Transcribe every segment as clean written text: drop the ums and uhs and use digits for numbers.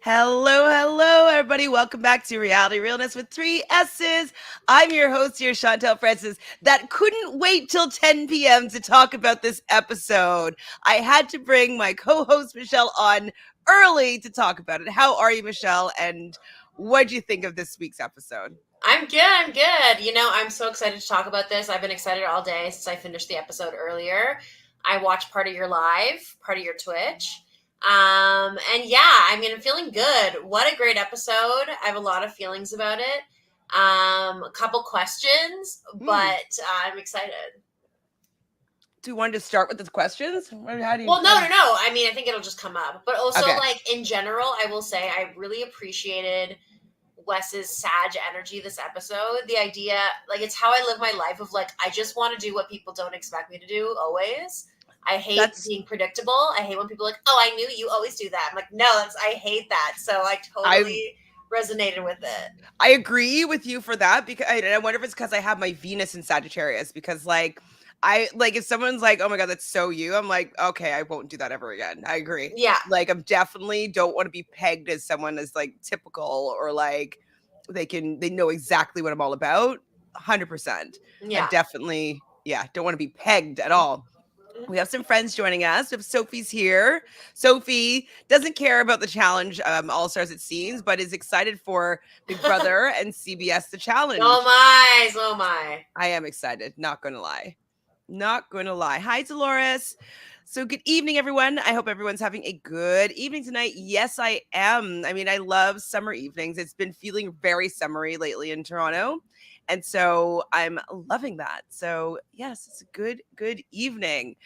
Hello, everybody. Welcome back to Reality Realness with three S's. I'm your host here, Chantele and Francis, that couldn't wait till 10 p.m. to talk about this episode. I had to bring my co-host, Michelle, on early to talk about it. How are you, Michelle? And what do you think of this week's episode? I'm good. I'm good. I'm so excited to talk about this. I've been excited all day since I finished the episode earlier. I watched part of your live, part of your Twitch. And yeah, I'm feeling good. What a great episode. I have a lot of feelings about it. A couple questions, but I'm excited. Do you want to start with the questions? How do you? Well, no. I think it'll just come up. But also, in general, I will say I really appreciated Wes's Sag energy this episode. The idea, it's how I live my life of I just want to do what people don't expect me to do always. I hate being predictable. I hate when people are like, oh, I knew you always do that. I'm like, no, I hate that. So I totally resonated with it. I agree with you for that because I wonder if it's because I have my Venus in Sagittarius because if someone's like, oh my God, that's so you, I'm like, okay, I won't do that ever again. I agree. Yeah. I'm definitely don't want to be pegged as someone as typical or they know exactly what I'm all about. 100%. Yeah. I definitely, don't want to be pegged at all. We have some friends joining us. We have Sophie's here. Sophie doesn't care about the challenge, Allstars it seems, but is excited for Big Brother and CBS The Challenge. Oh my. I am excited. Not going to lie. Hi, Dolores. So good evening, everyone. I hope everyone's having a good evening tonight. Yes, I am. I love summer evenings. It's been feeling very summery lately in Toronto. And so I'm loving that. So yes, it's a good evening.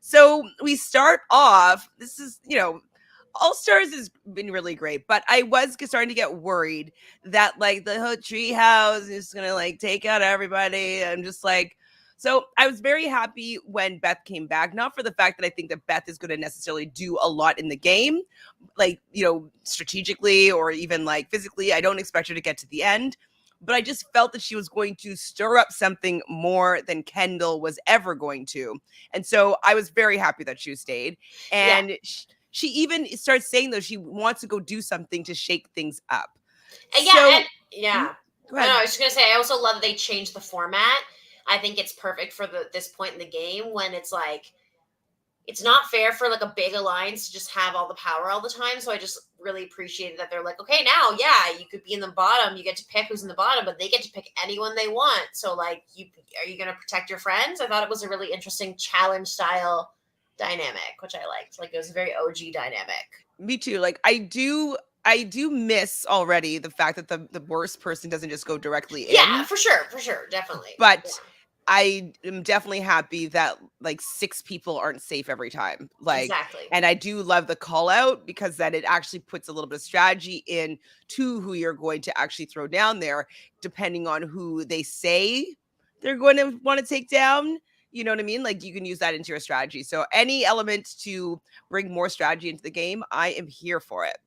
So we start off, this is, Allstars has been really great, but I was starting to get worried that the whole treehouse is going to take out everybody. I'm just so I was very happy when Beth came back, not for the fact that I think that Beth is going to necessarily do a lot in the game, strategically or even physically. I don't expect her to get to the end. But I just felt that she was going to stir up something more than Kendall was ever going to. And so I was very happy that she stayed. And she even starts saying, though, she wants to go do something to shake things up. Go ahead. No, I was just going to say, I also love that they changed the format. I think it's perfect for this point in the game when it's it's not fair for a big alliance to just have all the power all the time. So I just really appreciated that they're okay, now, you could be in the bottom. You get to pick who's in the bottom, but they get to pick anyone they want. So are you going to protect your friends? I thought it was a really interesting challenge style dynamic, which I liked. It was a very OG dynamic. Me too. I do miss already the fact that the worst person doesn't just go directly in. Yeah, for sure. Definitely. But I am definitely happy that 6 people aren't safe every time. Exactly. And I do love the call out because then it actually puts a little bit of strategy in to who you're going to actually throw down there, depending on who they say they're going to want to take down. You know what I mean? You can use that into your strategy. So any element to bring more strategy into the game, I am here for it.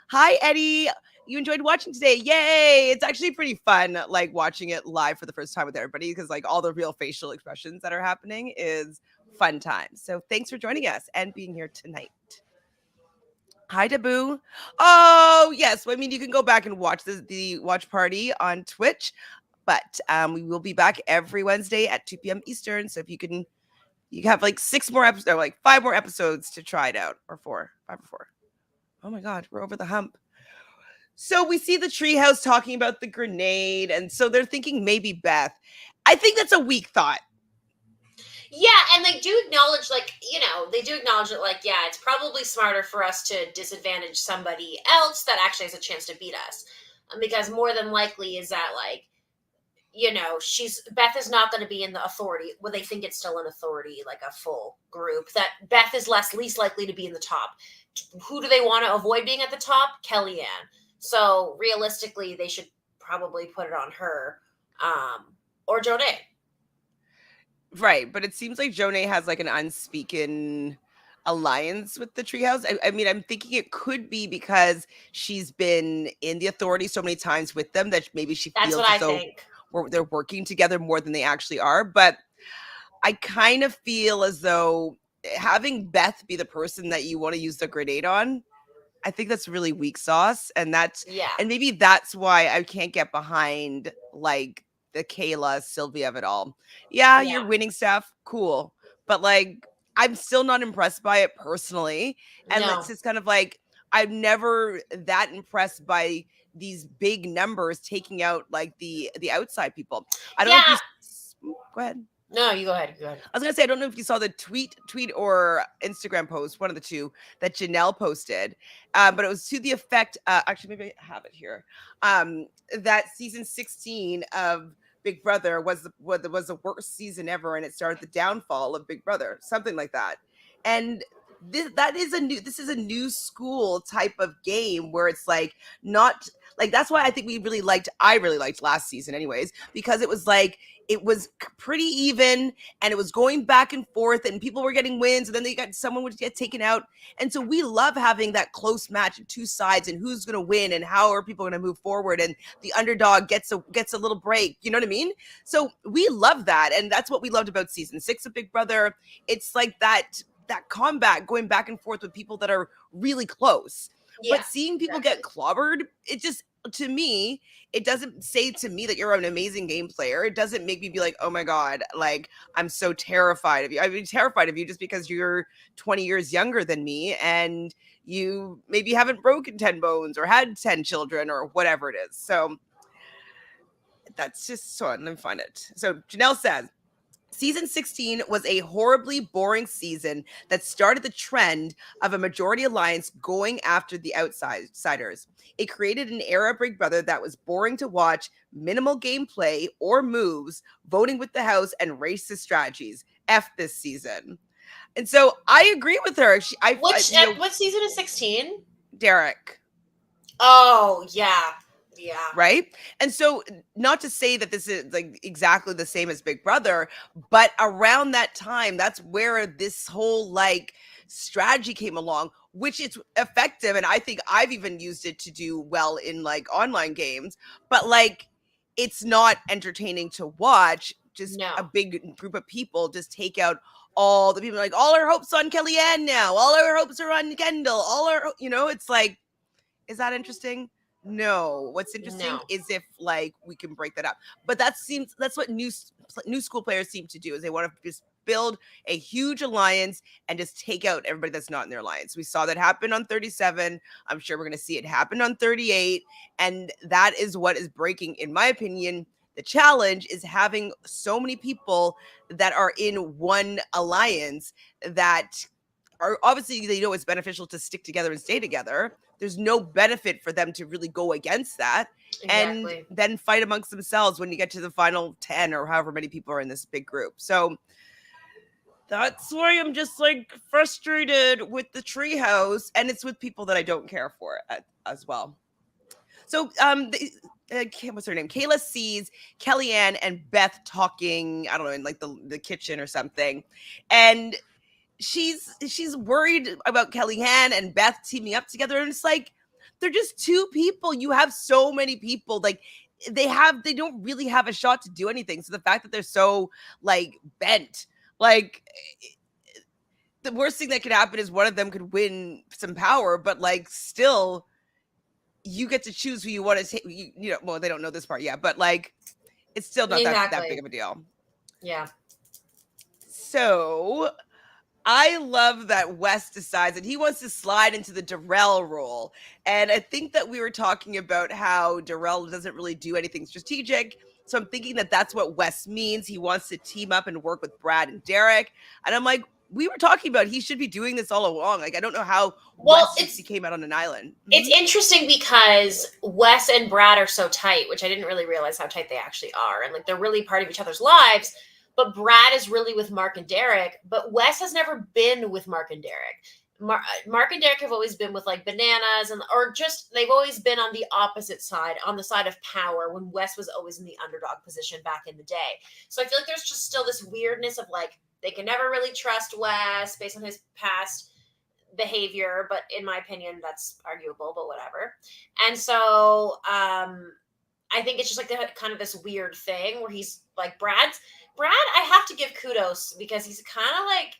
Hi, Eddie. You enjoyed watching today. Yay. It's actually pretty fun, watching it live for the first time with everybody because all the real facial expressions that are happening is fun times. So thanks for joining us and being here tonight. Hi, Dabu. Oh, yes. Well, you can go back and watch the watch party on Twitch, but we will be back every Wednesday at 2 p.m. Eastern. So if you have 6 more episodes, or 5 more episodes to try it out, or 5 or 4. Oh my God, we're over the hump. So we see the treehouse talking about the grenade, and so they're thinking maybe Beth. I think that's a weak thought. Yeah, and they do acknowledge, that, it's probably smarter for us to disadvantage somebody else that actually has a chance to beat us. Because more than likely is that, Beth is not going to be in the authority. Well, they think it's still an authority, a full group. That Beth is least likely to be in the top. Who do they want to avoid being at the top? Kellyanne. So realistically, they should probably put it on her, or Jonna. Right, but it seems like Jonna has an unspoken alliance with the treehouse. I'm thinking it could be because she's been in the authority so many times with them that maybe she feels as though they're working together more than they actually are. But I kind of feel as though having Beth be the person that you want to use the grenade on I think that's really weak sauce, and Yeah. maybe that's why I can't get behind like the Kailah, Sylvia of it all. Yeah, Yeah. you're winning stuff, cool, but like I'm still not impressed by it personally, and No. it's just kind of like I'm never that impressed by these big numbers taking out like the outside people. I don't know if Yeah. go ahead. No, you go ahead. Go ahead. I was gonna say I don't know if you saw the tweet or Instagram post, one of the two that Janelle posted, but it was to the effect. Actually, maybe I have it here. That season 16 of Big Brother was the worst season ever, and it started the downfall of Big Brother, something like that. And this is a new school type of game where it's like not like that's why I think I really liked last season anyways, because it was like it was pretty even and it was going back and forth and people were getting wins and then someone would get taken out. And so we love having that close match of two sides and who's going to win and how are people going to move forward and the underdog gets a little break. You know what I mean? So we love that. And that's what we loved about season 6 of Big Brother. It's like that combat going back and forth with people that are really close. Yeah, but seeing people get clobbered, it just, to me, it doesn't say to me that you're an amazing game player. It doesn't make me be like, oh my God, like I'm so terrified of you. I'd be terrified of you just because you're 20 years younger than me and you maybe haven't broken 10 bones or had 10 children or whatever it is. So that's just so, let me find it. So Janelle says, season 16 was a horribly boring season that started the trend of a majority alliance going after the outsiders. It created an era of Big Brother that was boring to watch, minimal gameplay or moves, voting with the house, and racist strategies. F this season. And so I agree with her. what season is 16? Derrick. Oh, yeah. Yeah. Right. And so, not to say that this is like exactly the same as Big Brother, but around that time, that's where this whole like strategy came along, which is effective. And I think I've even used it to do well in like online games, but like it's not entertaining to watch. Just a big group of people just take out all the people, like all our hopes on Kellyanne now, all our hopes are on Kendall, it's like, is that interesting? No. What's interesting is if like we can break that up. But that's what new school players seem to do, is they want to just build a huge alliance and just take out everybody that's not in their alliance. We saw that happen on 37. I'm sure we're going to see it happen on 38, and that is what is breaking, in my opinion. The challenge is having so many people that are in one alliance that are obviously, they know it's beneficial to stick together and stay together. There's no benefit for them to really go against that and then fight amongst themselves when you get to the final 10 or however many people are in this big group. So that's why I'm just like frustrated with the treehouse, and it's with people that I don't care for as well. So what's her name? Kailah sees Kellyanne and Beth talking, I don't know, in like the kitchen or something, and she's worried about Kellyanne and Beth teaming up together, and it's like they're just two people. You have so many people, like they don't really have a shot to do anything. So the fact that they're so like bent, like the worst thing that could happen is one of them could win some power, but like still you get to choose who you want to take. Well, they don't know this part yet, but like it's still not that big of a deal. Yeah. So I love that Wes decides that he wants to slide into the Darrell role. And I think that we were talking about how Darrell doesn't really do anything strategic. So I'm thinking that that's what Wes means. He wants to team up and work with Brad and Derrick. And I'm like, we were talking about he should be doing this all along. Like, I don't know how Wes came out on an island. It's interesting because Wes and Brad are so tight, which I didn't really realize how tight they actually are. And like, they're really part of each other's lives. But Brad is really with Mark and Derrick. But Wes has never been with Mark and Derrick. Mark and Derrick have always been with like Bananas, they've always been on the opposite side, on the side of power, when Wes was always in the underdog position back in the day. So I feel like there's just still this weirdness of like, they can never really trust Wes based on his past behavior, but in my opinion, that's arguable, but whatever. And so I think it's just like kind of this weird thing where he's like, Brad, I have to give kudos because he's kind of like,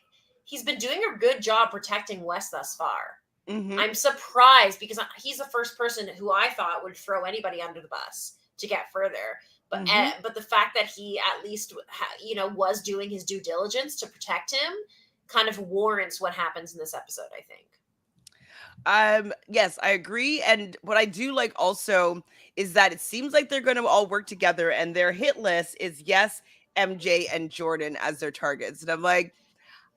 he's been doing a good job protecting Wes thus far. I'm surprised because he's the first person who I thought would throw anybody under the bus to get further. But the fact that he at least was doing his due diligence to protect him kind of warrants what happens in this episode, I think. Yes, I agree. And what I do like also is that it seems like they're going to all work together, and their hit list is yes, MJ and Jordan as their targets. And I'm like,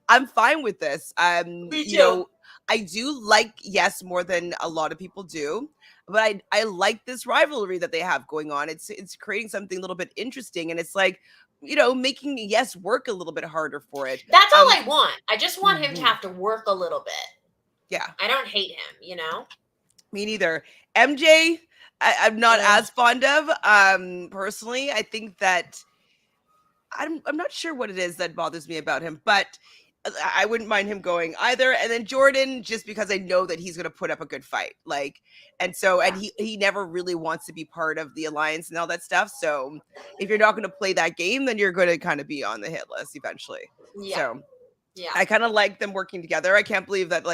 I'm fine with this. Me too. I do like yes more than a lot of people do, but I like this rivalry that they have going on. It's creating something a little bit interesting, and it's like, making yes work a little bit harder for it. That's all I want. I just want him to have to work a little bit. Yeah. I don't hate him, Me neither. MJ, I'm not as fond of. Personally, I think that I'm not sure what it is that bothers me about him, but I wouldn't mind him going either. And then Jordan, just because I know that he's going to put up a good fight. And he never really wants to be part of the alliance and all that stuff. So if you're not going to play that game, then you're going to kind of be on the hit list eventually. Yeah. So yeah, I kind of like them working together. I can't believe that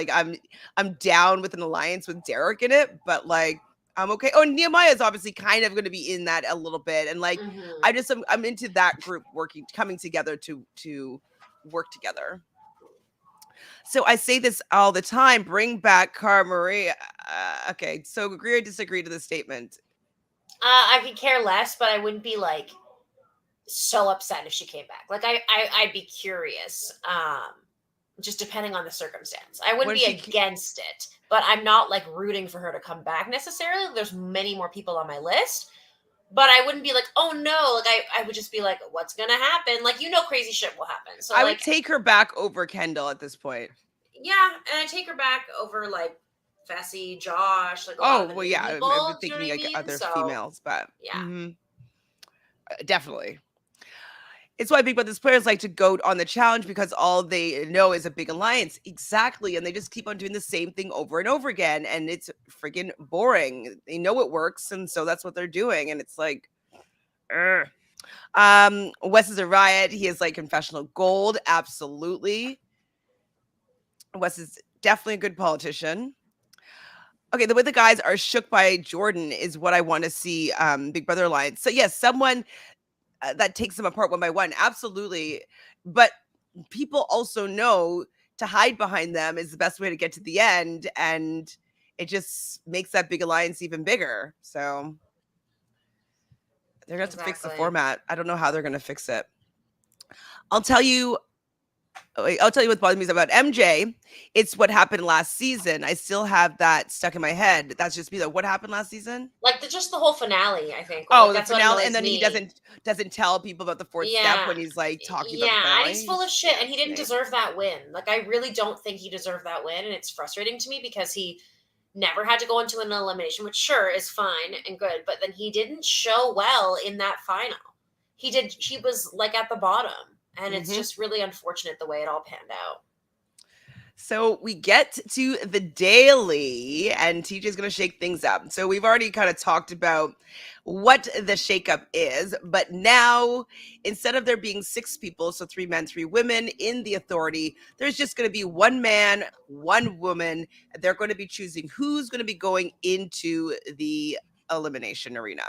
I'm down with an alliance with Derrick in it, but I'm okay. Oh, and Nehemiah is obviously kind of going to be in that a little bit. And I'm into that group coming together to work together. So I say this all the time, bring back Cara Maria. Okay, so agree or disagree to the statement? I could care less, but I wouldn't be so upset if she came back. I'd be curious, just depending on the circumstance. I wouldn't be against it, but I'm not rooting for her to come back necessarily. There's many more people on my list, but I wouldn't be oh no, I would just be what's gonna happen? Crazy shit will happen. So I would take her back over Kendall at this point. Yeah, and I take her back over Fessy, Josh, people, I'm thinking other females, but yeah, definitely. It's why big brothers players like to go on the challenge, because all they know is a big alliance. Exactly. And they just keep on doing the same thing over and over again. And it's freaking boring. They know it works. And so that's what they're doing. And it's Wes is a riot. He is confessional gold. Absolutely. Wes is definitely a good politician. Okay, the way the guys are shook by Jordan is what I want to see Big Brother Alliance. So yes, someone that takes them apart one by one. Absolutely. But people also know to hide behind them is the best way to get to the end. And it just makes that big alliance even bigger. So they're going to have to fix the format. I don't know how they're going to fix it. I'll tell you what bothers me about MJ. It's what happened last season. I still have that stuck in my head. That's just me though. What happened last season? Just the whole finale, I think. The finale, and then he doesn't tell people about the fourth step when he's talking about the finale. Yeah, and he's full of shit, and he didn't deserve that win. I really don't think he deserved that win, and it's frustrating to me because he never had to go into an elimination, which sure is fine and good, but then he didn't show well in that final. He was at the bottom. And it's just really unfortunate the way it all panned out. So we get to the daily, and TJ's going to shake things up. So we've already kind of talked about what the shakeup is, but now instead of there being 6 people, so 3 men, 3 women in the authority, there's just going to be 1 man, 1 woman. They're going to be choosing who's going to be going into the elimination arena.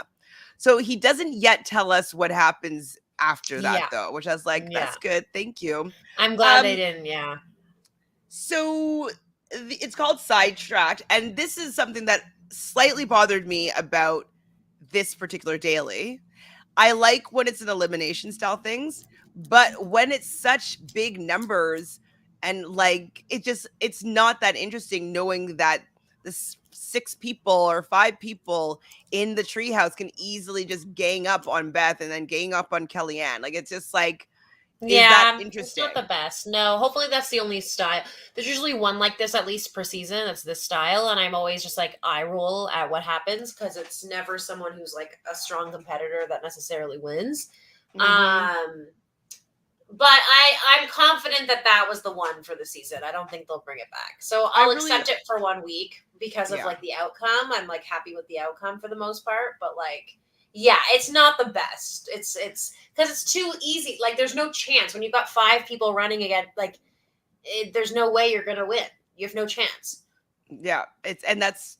So he doesn't yet tell us what happens after that though, which I was that's good, thank you. I'm glad they didn't. So it's called Sidetracked, and this is something that slightly bothered me about this particular daily. I like when it's an elimination style things, but when it's such big numbers and it's not that interesting knowing that the 6 people or 5 people in the treehouse can easily just gang up on Beth and then gang up on Kellyanne. It's just is that interesting? It's not the best. No, hopefully that's the only style. There's usually one like this at least per season. That's this style, and I'm always just eye roll at what happens because it's never someone who's a strong competitor that necessarily wins. But I'm confident that was the one for the season. I don't think they'll bring it back. So I'll accept it for 1 week because of the outcome. I'm happy with the outcome for the most part. But it's not the best. It's because it's too easy. There's no chance when you've got 5 people running again. There's no way you're gonna win. You have no chance. Yeah, and that's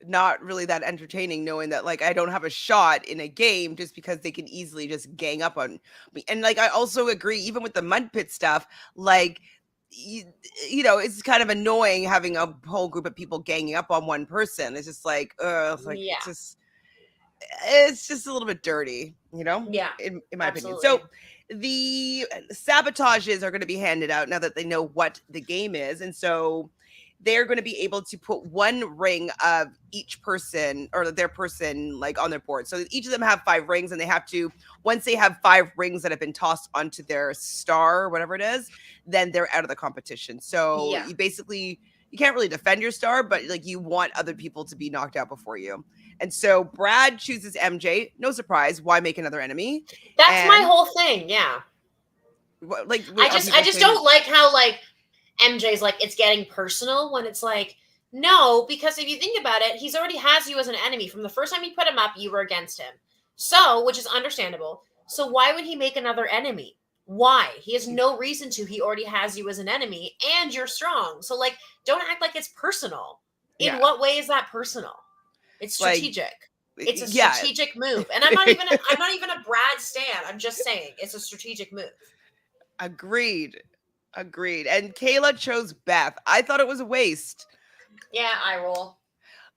not really that entertaining knowing that like I don't have a shot in a game just because they can easily just gang up on me. And like I also agree even with the mud pit stuff, like you, you know, it's kind of annoying having a whole group of people ganging up on one person. It's just like like Yeah. it's just a little bit dirty, you know, Yeah. in my opinion. Absolutely. So the sabotages are going to be handed out now that they know what the game is. And so they're going to be able to put one ring of each person or their person like on their board. So each of them have 5 rings and they have to, once they have 5 rings that have been tossed onto their star or whatever it is, then they're out of the competition. So Yeah. you basically, you can't really defend your star, but like you want other people to be knocked out before you. And so Brad chooses MJ. No surprise. Why make another enemy? That's my And whole thing. Yeah. like, I are just I people just saying, don't like how like MJ's like it's getting personal when it's like no, because if you think about it, he's already has you as an enemy from the first time you put him up. You were against him, so which is understandable. So why would he make another enemy? Why? He has no reason to. He already has you as an enemy, and you're strong. So like, don't act like it's personal. In yeah, what way is that personal? It's like, strategic. It's a yeah. strategic move, and I'm not even a Brad stan. I'm just saying it's a strategic move. Agreed. Agreed. And Kailah chose Beth. I thought it was a waste. Yeah, I roll.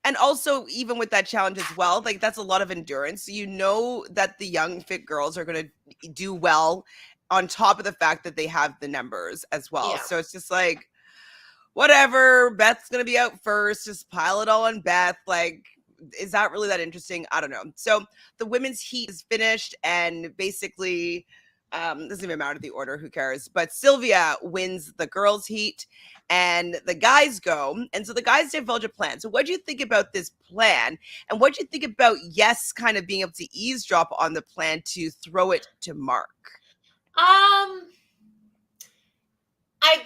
And also, even with that challenge as well, like that's a lot of endurance. So you know that the young fit girls are going to do well on top of the fact that they have the numbers as well. Yeah. So it's just like, whatever, Beth's going to be out first. Just pile it all on Beth. Like, is that really that interesting? I don't know. So the women's heat is finished and basically doesn't even matter the order, who cares? But Sylvia wins the girls' heat and the guys go. And so the guys divulge a plan. So what do you think about this plan? And what do you think about Yes kind of being able to eavesdrop on the plan to throw it to Mark? I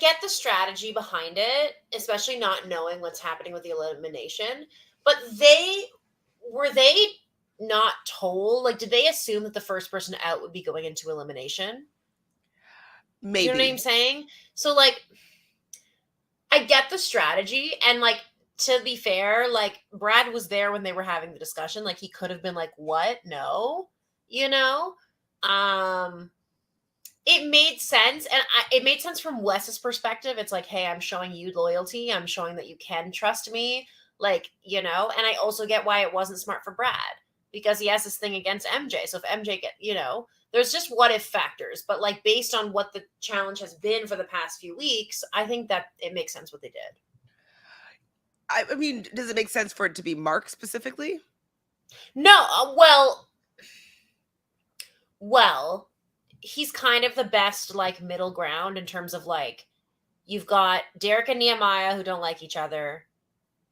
get the strategy behind it, especially not knowing what's happening with the elimination. But were they not told? Like, did they assume that the first person out would be going into elimination? Maybe. You know what I'm saying? So, like, I get the strategy, and like to be fair, like Brad was there when they were having the discussion. Like, he could have been like, "What? No," you know. It made sense, and it made sense from Wes's perspective. It's like, hey, I'm showing you loyalty. I'm showing that you can trust me, like, you know. And I also get why it wasn't smart for Brad because he has this thing against MJ. So if MJ there's just what if factors. But like based on what the challenge has been for the past few weeks, I think that it makes sense what they did. I mean, does it make sense for it to be Mark specifically? No, well, he's kind of the best like middle ground in terms of like you've got Derrick and Nehemiah who don't like each other.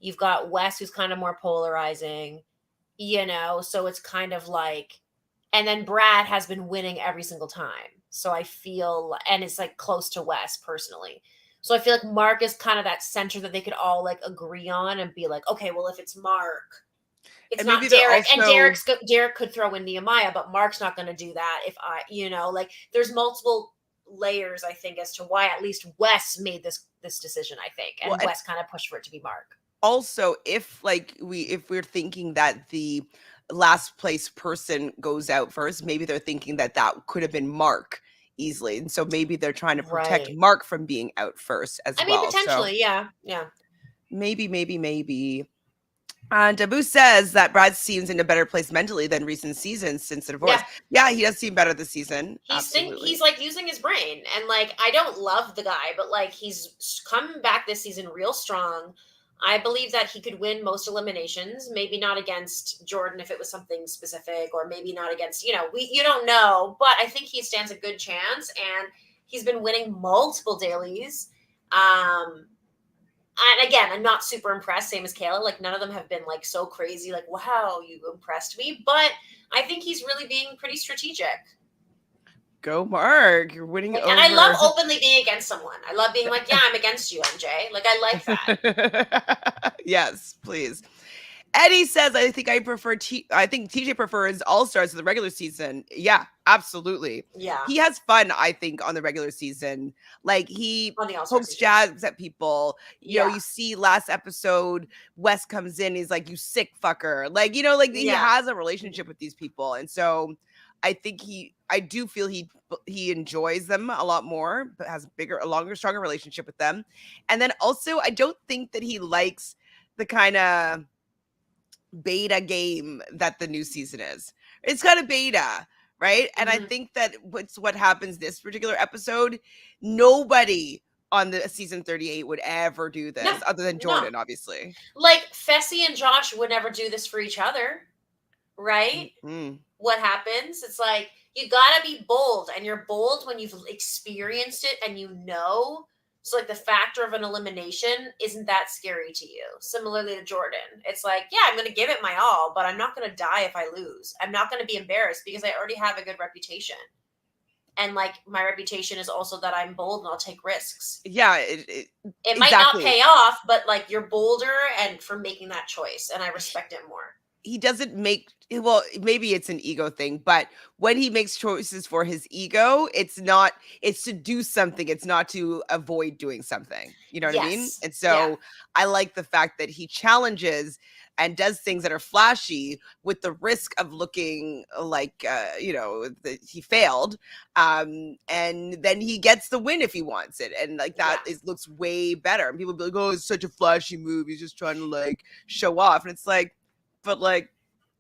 You've got Wes who's kind of more polarizing, so it's kind of like, and then Brad has been winning every single time. So I feel, and it's like close to Wes personally. So I feel like Mark is kind of that center that they could all like agree on and be like, okay, well, if it's Mark, it's And not maybe they're Derrick. And also Derrick could throw in Nehemiah, but Mark's not going to do that. If like there's multiple layers, I think, as to why at least Wes made this decision. I think, and well, Wes kind of pushed for it to be Mark. Also, if we're thinking that the last place person goes out first, maybe they're thinking that could have been Mark easily, and so maybe they're trying to protect Mark from being out first as well. I mean, potentially, so yeah. Maybe. And Abu says that Brad seems in a better place mentally than recent seasons since the divorce. Yeah, he does seem better this season. He's like using his brain, and like I don't love the guy, but like he's come back this season real strong. I believe that he could win most eliminations, maybe not against Jordan if it was something specific, or maybe not against, you don't know, but I think he stands a good chance, and he's been winning multiple dailies. And again, I'm not super impressed, same as Kailah. Like, none of them have been like so crazy, like, wow, you impressed me. But I think he's really being pretty strategic. Go Mark, you're winning over. And I love openly being against someone. I love being like, yeah, I'm against you, MJ. Like, I like that. Yes, please. Eddie says, I think I think TJ prefers All-Stars to the regular season. Yeah, absolutely. Yeah. He has fun, I think, on the regular season. Like, he On the All-Star pokes season. jabs at people. You know, Yeah. you see last episode, Wes comes in, he's like, you sick fucker. Like, you know, like he Yeah. has a relationship with these people. And so I think I do feel he enjoys them a lot more, but has a longer, stronger relationship with them. And then also, I don't think that he likes the kind of beta game that the new season is. It's kind of beta, right? And I Mhm. think that what happens this particular episode, nobody on the season 38 would ever do No. this other than No. Jordan, obviously. Like, Fessy and Josh would never do this for each other, right? Mm-hmm. What happens? It's like, you gotta be bold, and you're bold when you've experienced it and you know. So, like, the factor of an elimination isn't that scary to you. Similarly to Jordan, it's like, yeah, I'm gonna give it my all, but I'm not gonna die if I lose. I'm not gonna be embarrassed because I already have a good reputation. And, like, my reputation is also that I'm bold and I'll take risks. Yeah, It exactly. might not pay off, but, like, you're bolder and for making that choice, and I respect it more. He doesn't make, well, maybe it's an ego thing, but when he makes choices for his ego, it's to do something, it's not to avoid doing something, you know what I mean? Yes. And so Yeah. I like the fact that he challenges and does things that are flashy with the risk of looking like that he failed, and then he gets the win if he wants it, and like that looks way better, and people be like, oh, it's such a flashy move, he's just trying to like show off, and it's like, but like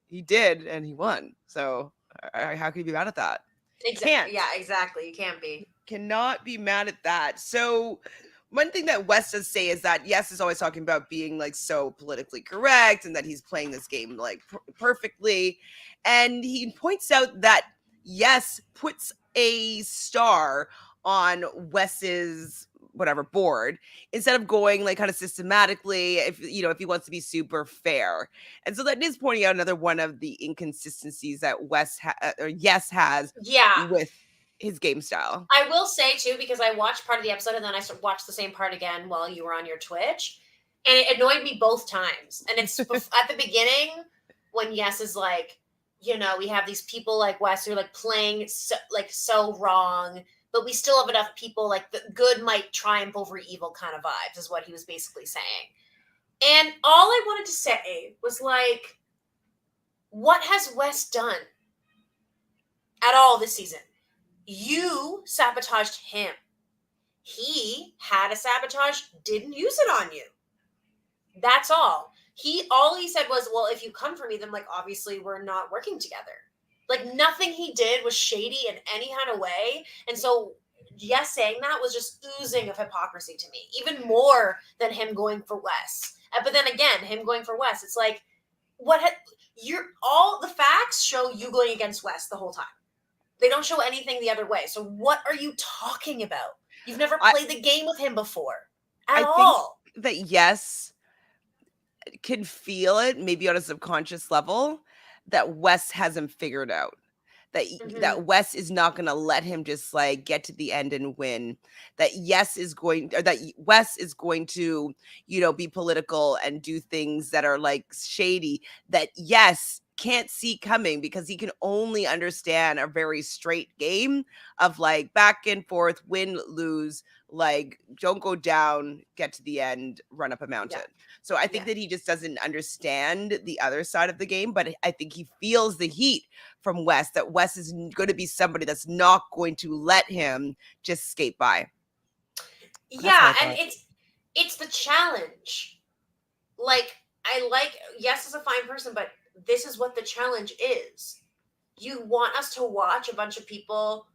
he did and he won. So how can you be mad at that? Exactly. Yeah, exactly. You can't be. Cannot be mad at that. So one thing that Wes does say is that Yes is always talking about being like so politically correct and that he's playing this game like perfectly. And he points out that Yes puts a star on Wes's whatever board instead of going like kind of systematically if he wants to be super fair. And so that is pointing out another one of the inconsistencies that Yes has with his game style. I will say too, because I watched part of the episode and then I watched the same part again while you were on your Twitch, and it annoyed me both times. And it's at the beginning when Yes is like, we have these people like Wes who are like playing so wrong, but we still have enough people, like the good might triumph over evil kind of vibes is what he was basically saying. And all I wanted to say was like, what has Wes done at all this season? You sabotaged him. He had a sabotage, didn't use it on you. That's all. All he said was, well, if you come for me, then like obviously we're not working together. Like nothing he did was shady in any kind of way. And so Yes saying that was just oozing of hypocrisy to me, even more than him going for Wes. But then again, him going for Wes, it's like, all the facts show you going against Wes the whole time. They don't show anything the other way. So what are you talking about? You've never played the game with him before at all. I think that Yes can feel it maybe on a subconscious level that Wes hasn't figured out. That Wes is not going to let him just like get to the end and win. That Wes is going to, be political and do things that are like shady. That Yes can't see coming because he can only understand a very straight game of like back and forth, win, lose, like don't go down, get to the end, run up a mountain. So I think that he just doesn't understand the other side of the game, but I think he feels the heat from Wes, that Wes is going to be somebody that's not going to let him just skate by. Yeah, and it's the challenge. Like, Yes is a fine person, but this is what the challenge is. You want us to watch a bunch of people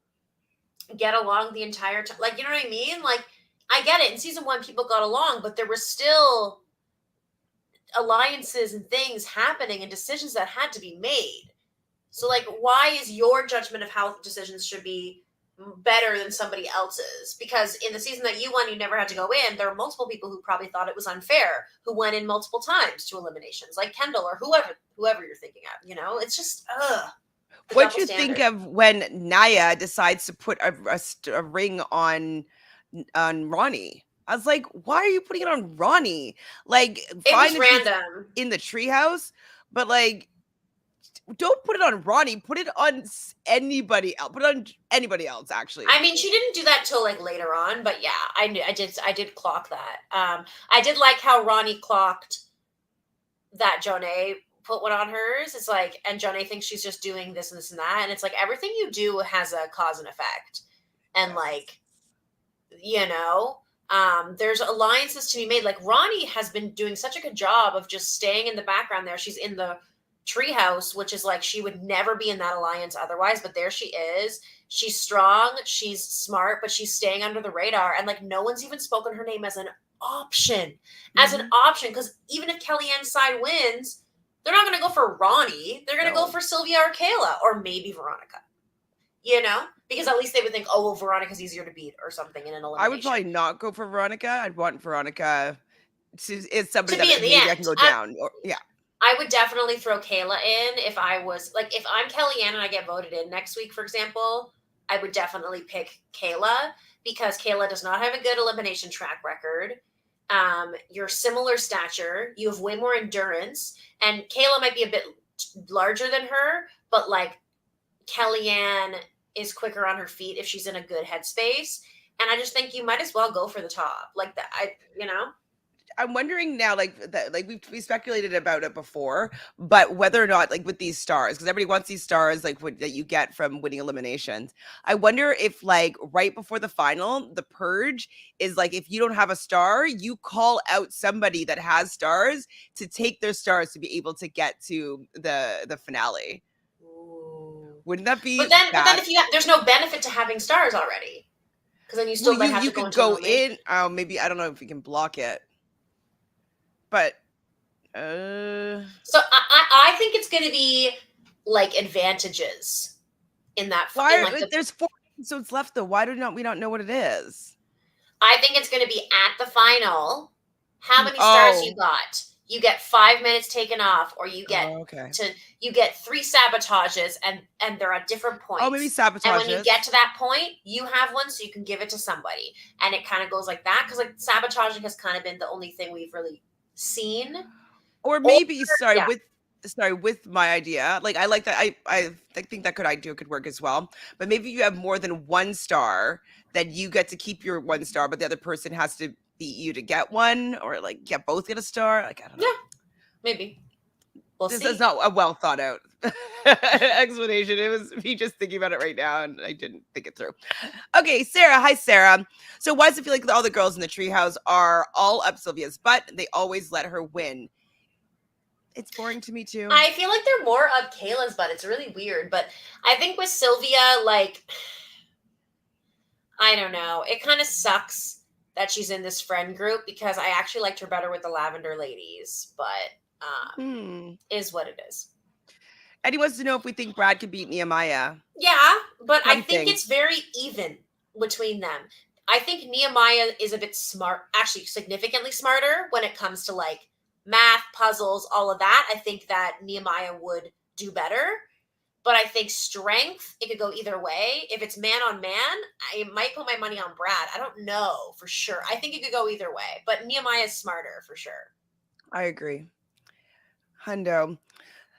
get along the entire time. Like, you know what I mean? Like, I get it. In season 1, people got along, but there were still alliances and things happening and decisions that had to be made. So, like, why is your judgment of how decisions should be better than somebody else's? Because in the season that you won, you never had to go in. There are multiple people who probably thought it was unfair who went in multiple times to eliminations, like Kendall or whoever you're thinking of. It's just What do you think of when Nia decides to put a ring on Roni? I was like, why are you putting it on Roni? Like, It fine was if she's random. in the treehouse, but like, don't put it on Roni. Put it on anybody else. Put it on anybody else, actually. I mean, she didn't do that till like later on, but yeah, I did clock that. I did like how Roni clocked that Jonna put one on hers. It's like, and Jonna thinks she's just doing this and this and that, and it's like everything you do has a cause and effect, and Yes. like, you know, there's alliances to be made. Like Roni has been doing such a good job of just staying in the background there. She's in the treehouse, which is like she would never be in that alliance otherwise, but there she is. She's strong, she's smart, but she's staying under the radar, and like no one's even spoken her name as an option. Because even if Kellyanne's side wins, they're not going to go for Roni. They're going to go for Sylvia or Kailah, or maybe Veronica. You know, because at least they would think, oh, well, Veronica's easier to beat or something in an elimination. I would probably not go for Veronica. I'd want Veronica is somebody to be that in the maybe end. I can go down. Yeah. I would definitely throw Kailah in if I was like, if I'm Kellyanne and I get voted in next week, for example, I would definitely pick Kailah because Kailah does not have a good elimination track record. You're similar stature, you have way more endurance, and Kailah might be a bit larger than her, but like Kellyanne is quicker on her feet if she's in a good headspace. And I just think you might as well go for the top. Like that, I'm wondering now, like that, like we speculated about it before, but whether or not, like with these stars, because everybody wants these stars, like that you get from winning eliminations. I wonder if, like, right before the final, the purge is like, if you don't have a star, you call out somebody that has stars to take their stars to be able to get to the finale. Ooh. Wouldn't that be? But then if there's no benefit to having stars already, because then you still might have you to go could into go elimination. in. Maybe I don't know if you can block it. But so I think it's going to be like advantages in that. Why? Like there's 4 episodes left though. Why do we not know what it is? I think it's going to be at the final. How many stars you got? You get 5 minutes taken off, or you get you get 3 sabotages, and they're at different points. Oh, maybe sabotages. And when you get to that point, you have one, so you can give it to somebody, and it kind of goes like that, because like sabotaging has kind of been the only thing we've really seen. Or maybe with my idea, like I like that. I think that idea could work as well. But maybe you have more than 1 star, that you get to keep your 1 star, but the other person has to beat you to get one, or like both get a star. Like I don't know. Yeah, maybe. This is not a well thought out explanation. It was me just thinking about it right now, and I didn't think it through. Okay, Sarah. Hi, Sarah. So why does it feel like all the girls in the treehouse are all up Sylvia's butt? They always let her win. It's boring to me too. I feel like they're more up Kailah's butt. It's really weird, but I think with Sylvia, like, I don't know. It kind of sucks that she's in this friend group, because I actually liked her better with the Lavender Ladies, but is what it is. Eddie wants to know if we think Brad could beat Nehemiah. Yeah, but I think it's very even between them. I think Nehemiah is a bit smart, actually significantly smarter when it comes to like math, puzzles, all of that. I think that Nehemiah would do better. But I think strength, it could go either way. If it's man on man, I might put my money on Brad. I don't know for sure. I think it could go either way. But Nehemiah is smarter for sure. I agree. Hundo.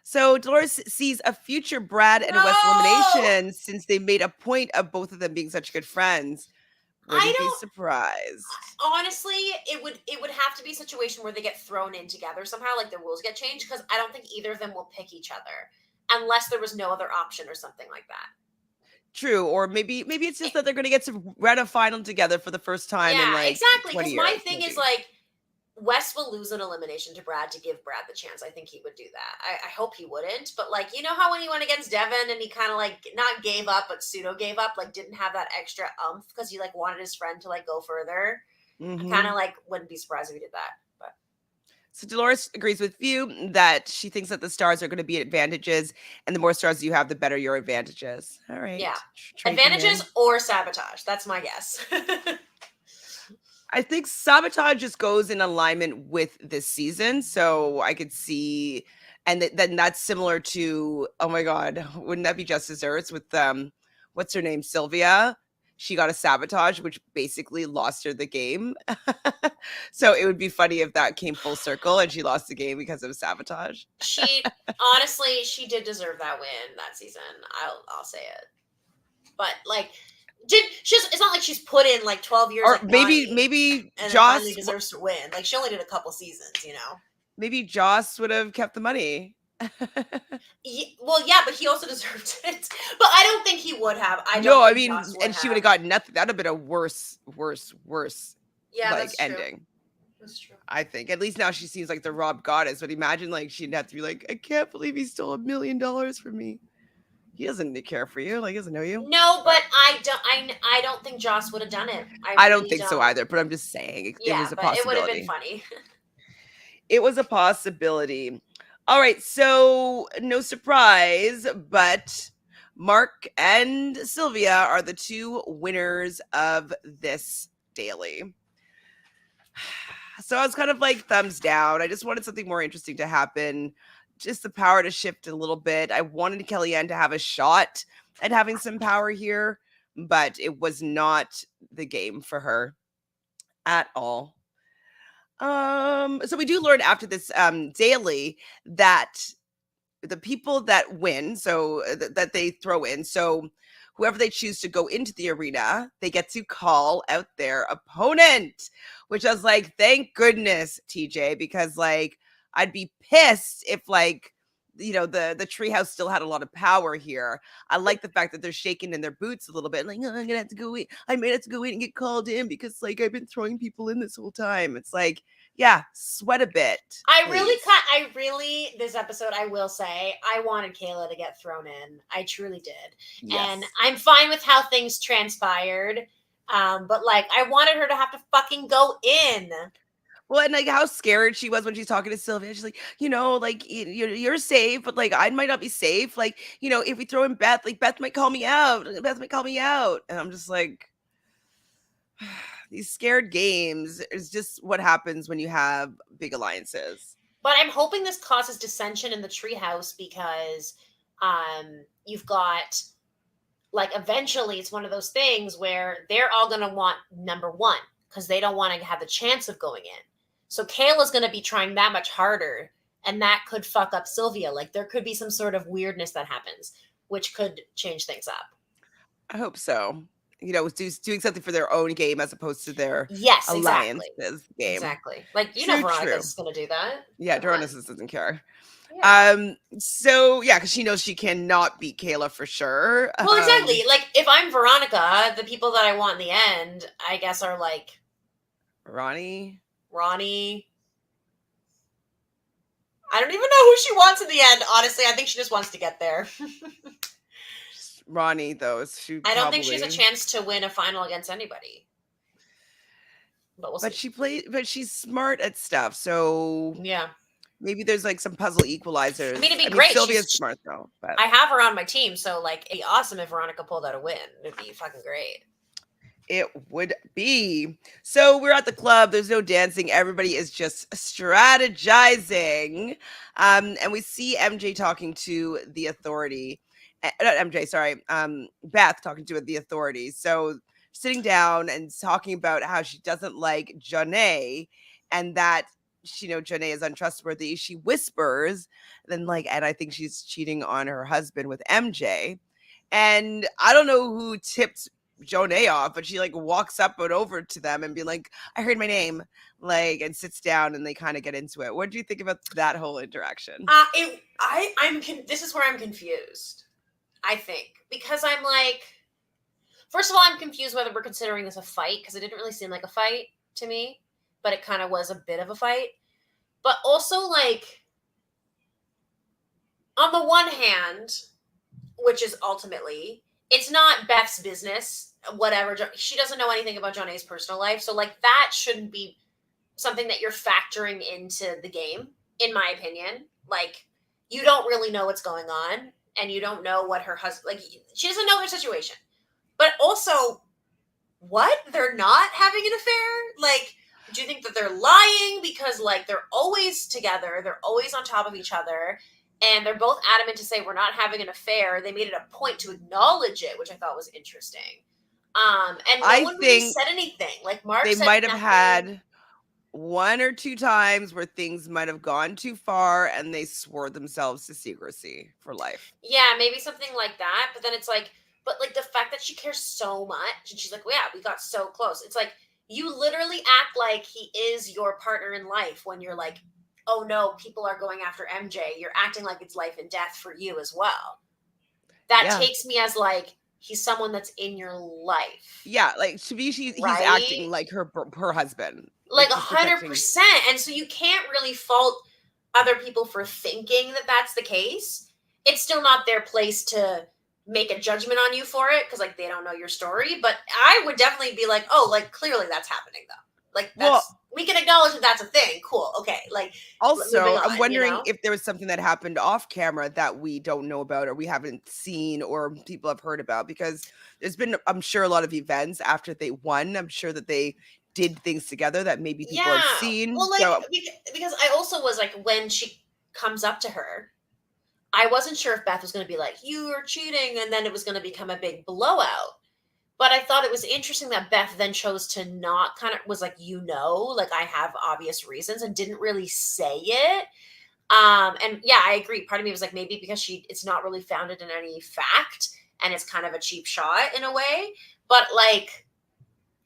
So Dolores sees a future Brad and Wes elimination, since they made a point of both of them being such good friends. Wouldn't be surprised. Honestly, it would have to be a situation where they get thrown in together somehow, like the rules get changed, because I don't think either of them will pick each other unless there was no other option or something like that. True, or maybe it's just that they're going to get to run a final together for the first time in like exactly. 20 years. My thing is like, Wes will lose an elimination to Brad to give Brad the chance. I think he would do that. I hope he wouldn't. But like, you know how when he went against Devin and he kind of like not gave up, but pseudo gave up, like didn't have that extra umph because he like wanted his friend to like go further. I kind of like wouldn't be surprised if he did that. But so Dolores agrees with you that she thinks that the stars are going to be advantages, and the more stars you have, the better your advantages. All right. Yeah. Advantages or sabotage. That's my guess. I think sabotage just goes in alignment with this season. So I could see, and then that's similar to, oh my God, wouldn't that be just desserts with, what's her name? Sylvia. she got a sabotage, which basically lost her the game. So it would be funny if that came full circle and she lost the game because of sabotage. Honestly, she did deserve that win that season. I'll say it. But like, it's not like she's put in like 12 years, Or like maybe and Joss finally deserves to win. Like, she only did a couple seasons, Maybe Joss would have kept the money. Well, yeah, but he also deserved it. But I don't think he would have. I mean, and she would have gotten nothing. That'd have been a worse, yeah, like that's true. ending. That's true. I think at least now she seems like the Rob goddess. But imagine like she'd have to be like, I can't believe he stole $1 million from me. He doesn't care for you. Like, he doesn't know you. No, but I don't think Joss would have done it. I don't think so either. But I'm just saying it was a possibility. It would have been funny. It was a possibility. All right, so no surprise, but Mark and Sylvia are the two winners of this daily. So I was kind of like thumbs down. I just wanted something more interesting to happen. Just the power to shift a little bit. I wanted Kellyanne to have a shot at having some power here, but it was not the game for her at all. So we do learn after this daily that the people that win, so that they throw in, so whoever they choose to go into the arena, they get to call out their opponent, which I was like, thank goodness, TJ, because like I'd be pissed if like the treehouse still had a lot of power here. I like the fact that they're shaking in their boots a little bit, like, oh, I'm gonna have to go in. I may have to go in and get called in because like I've been throwing people in this whole time. It's like, yeah, sweat a bit. I really, this episode, I will say, I wanted Kailah to get thrown in. I truly did. Yes. And I'm fine with how things transpired. But like, I wanted her to have to fucking go in. Well, and like how scared she was when she's talking to Sylvia. She's like, like you're safe, but like I might not be safe. Like, if we throw in Beth, like Beth might call me out. Beth might call me out. And I'm just like, these scared games is just what happens when you have big alliances. But I'm hoping this causes dissension in the treehouse because you've got like eventually it's one of those things where they're all going to want number one because they don't want to have the chance of going in. So Kailah's going to be trying that much harder, and that could fuck up Sylvia. Like there could be some sort of weirdness that happens, which could change things up. I hope so. Doing something for their own game as opposed to their alliances game. Exactly. Like, Veronica's going to do that. Yeah, Veronica doesn't care. Yeah. So, yeah, because she knows she cannot beat Kailah for sure. Well, exactly. Like, if I'm Veronica, the people that I want in the end, I guess, are like... Roni. I don't even know who she wants in the end, honestly. I think she just wants to get there. Roni, though. I don't think she has a chance to win a final against anybody. But we'll see. But she's smart at stuff, so yeah. Maybe there's like some puzzle equalizers. I mean, it'd be great. Sylvia's smart though. But I have her on my team, so like it'd be awesome if Veronica pulled out a win. It'd be fucking great. It would be. So we're at the club. There's no dancing. Everybody is just strategizing. And we see MJ talking to the authority. Not MJ, sorry. Beth talking to the authorities. So sitting down and talking about how she doesn't like Jonna and that Jonna is untrustworthy. She whispers, and I think she's cheating on her husband with MJ. And I don't know who tipped Jonna off, but she walks up and over to them and be like, I heard my name, and sits down, and they kind of get into it. What do you think about that whole interaction? This is where I'm confused, I think, because I'm like, first of all, I'm confused whether we're considering this a fight, because it didn't really seem like a fight to me, but it kind of was a bit of a fight. But also, on the one hand, which is ultimately, it's not Beth's business, whatever. She doesn't know anything about Jonna's personal life. So, that shouldn't be something that you're factoring into the game, in my opinion. You don't really know what's going on, and you don't know what her husband, she doesn't know their situation. But also, what? They're not having an affair? Do you think that they're lying? Because, they're always together. They're always on top of each other. And they're both adamant to say we're not having an affair. They made it a point to acknowledge it, which I thought was interesting. And no one really said anything. Like Mark they said might have nothing. had 1 or 2 times where things might have gone too far and they swore themselves to secrecy for life. Yeah, maybe something like that. But then it's like, but like the fact that she cares so much and she's like, well, yeah, we got so close. It's like, you literally act like he is your partner in life when you're like, oh no, people are going after MJ. You're acting like it's life and death for you as well. That takes me as like, he's someone that's in your life. Yeah, like to be, he's acting like her husband. Like 100%. And so you can't really fault other people for thinking that that's the case. It's still not their place to make a judgment on you for it because like they don't know your story. But I would definitely be like, oh, like clearly that's happening though. Like that's, we can acknowledge that that's a thing. Cool. Okay. Like also, I'm wondering if there was something that happened off camera that we don't know about or we haven't seen or people have heard about, because there's been, I'm sure, a lot of events after they won. I'm sure that they did things together that maybe people have seen. Well, like, because I also was like, when she comes up to her, I wasn't sure if Beth was going to be like, you are cheating, and then it was going to become a big blowout. But I thought it was interesting that Beth then chose to not, kind of was like, like I have obvious reasons, and didn't really say it. And yeah, I agree. Part of me was like, maybe because it's not really founded in any fact, and it's kind of a cheap shot in a way. But like,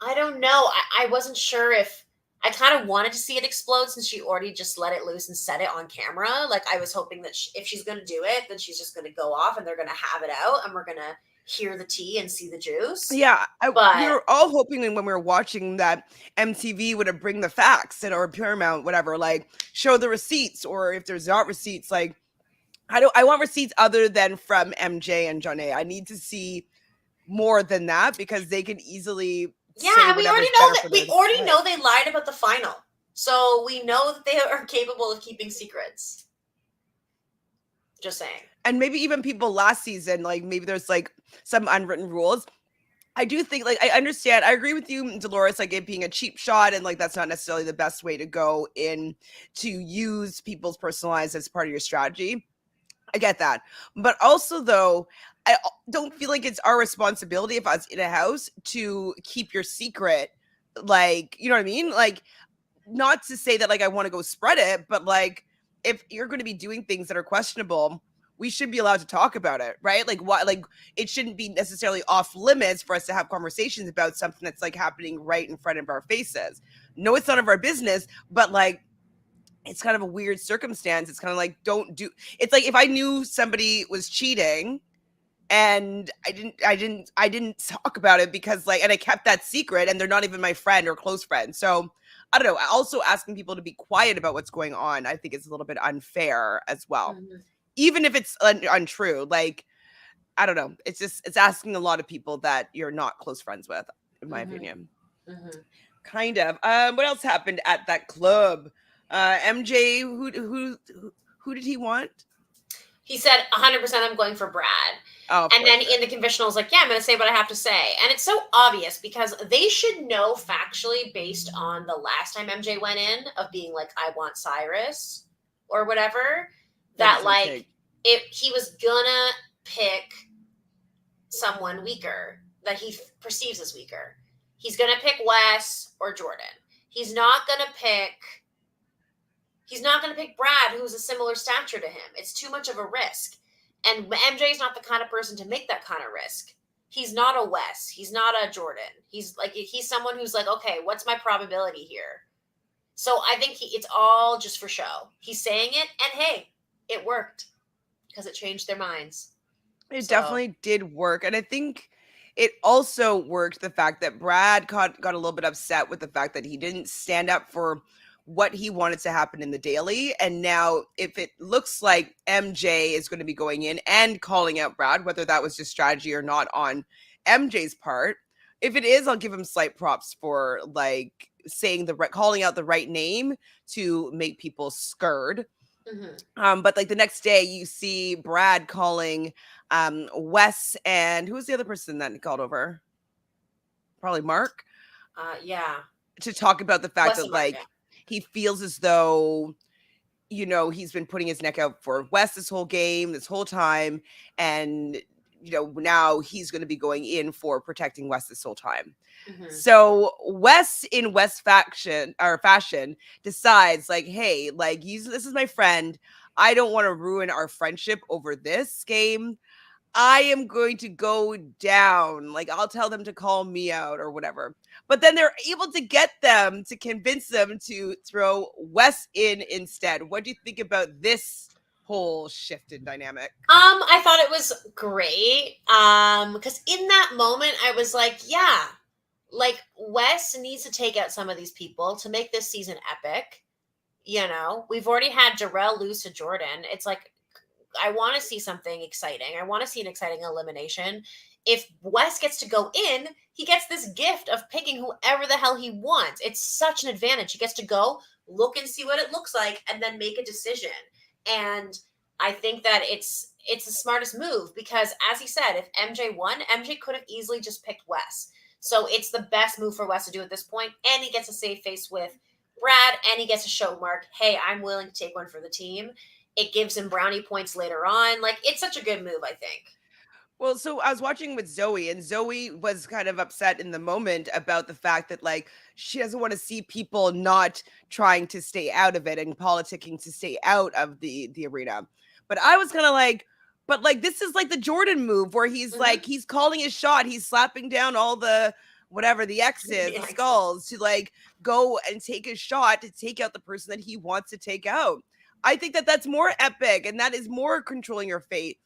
I don't know. I wasn't sure if I kind of wanted to see it explode since she already just let it loose and said it on camera. Like I was hoping that if she's going to do it, then she's just going to go off and they're going to have it out and we're going to hear the tea and see the juice. Yeah, we were all hoping when we were watching that MTV would have bring the facts or Paramount, whatever, like show the receipts, or if there's not receipts, like I want receipts other than from MJ and Jonna. I need to see more than that because they can easily. Yeah, and we already know that know they lied about the final. So we know that they are capable of keeping secrets. Just saying. And maybe even people last season, like maybe there's like some unwritten rules. I do think, like, I understand. I agree with you, Dolores, like it being a cheap shot and like that's not necessarily the best way to go in to use people's personal lives as part of your strategy. I get that. But also, though, I don't feel like it's our responsibility if I was in a house to keep your secret. Like, you know what I mean? Like, not to say that, like, I want to go spread it, but, like, if you're going to be doing things that are questionable, we should be allowed to talk about it, right? Like, what? Like, it shouldn't be necessarily off limits for us to have conversations about something that's, like, happening right in front of our faces. No, it's none of our business, but, like, it's kind of a weird circumstance. It's kind of like, it's like if I knew somebody was cheating and I didn't talk about it because like, and I kept that secret and they're not even my friend or close friend. So I don't know. Also asking people to be quiet about what's going on, I think is a little bit unfair as well. Mm-hmm. Even if it's untrue, like, I don't know. It's asking a lot of people that you're not close friends with, in my opinion. Mm-hmm. Kind of. What else happened at that club? MJ, who did he want? He said 100% I'm going for Brad. Oh, and then in the confessional, like, yeah, I'm going to say what I have to say. And it's so obvious because they should know factually based on the last time MJ went in of being like, I want Syrus or whatever, that like if he was gonna pick someone weaker that he perceives as weaker. He's going to pick Wes or Jordan. He's not going to pick Brad, who's a similar stature to him. It's too much of a risk. And MJ is not the kind of person to make that kind of risk. He's not a Wes. He's not a Jordan. He's someone who's like, okay, what's my probability here? So I think it's all just for show. He's saying it, and hey, it worked because it changed their minds. It definitely did work. And I think it also worked the fact that Brad got a little bit upset with the fact that he didn't stand up for what he wanted to happen in the daily. And now if it looks like MJ is going to be going in and calling out Brad, whether that was just strategy or not on MJ's part, if it is, I'll give him slight props for like saying calling out the right name to make people scared. Mm-hmm. But like the next day you see Brad calling Wes and who was the other person that he called over? Probably Mark. Yeah. To talk about the fact that like he feels as though, you know, he's been putting his neck out for Wes this whole game, this whole time. And now he's going to be going in for protecting Wes this whole time. Mm-hmm. So Wes in Wes fashion decides like, hey, like this is my friend. I don't want to ruin our friendship over this game. I am going to go down. Like, I'll tell them to call me out or whatever. But then they're able to get them to convince them to throw Wes in instead. What do you think about this whole shift in dynamic? I thought it was great. Because in that moment, I was like, yeah, like Wes needs to take out some of these people to make this season epic. We've already had Darrell lose to Jordan. It's like, I want to see something exciting. I want to see an exciting elimination. If Wes gets to go in, he gets this gift of picking whoever the hell he wants. It's such an advantage. He gets to go look and see what it looks like and then make a decision. And I think that it's the smartest move because, as he said, if MJ won, MJ could have easily just picked Wes. So it's the best move for Wes to do at this point. And he gets a save face with Brad, and he gets to show Mark, hey, I'm willing to take one for the team. It gives him brownie points later on. Like, it's such a good move, I think. Well, so I was watching with Zoe, and Zoe was kind of upset in the moment about the fact that, like, she doesn't want to see people not trying to stay out of it and politicking to stay out of the arena. But I was kind of like, but like, this is like the Jordan move where he's like, he's calling his shot. He's slapping down all the whatever the X's, the skulls to like go and take his shot to take out the person that he wants to take out. I think that that's more epic and that is more controlling your fate.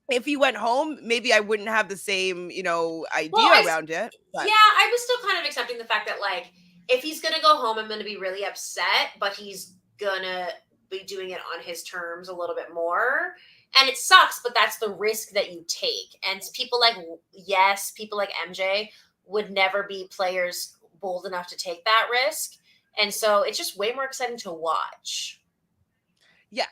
If he went home, maybe I wouldn't have the same, idea around it. But. Yeah, I was still kind of accepting the fact that, like, if he's going to go home, I'm going to be really upset, but he's going to be doing it on his terms a little bit more. And it sucks, but that's the risk that you take. And people like MJ would never be players bold enough to take that risk. And so it's just way more exciting to watch. Yeah,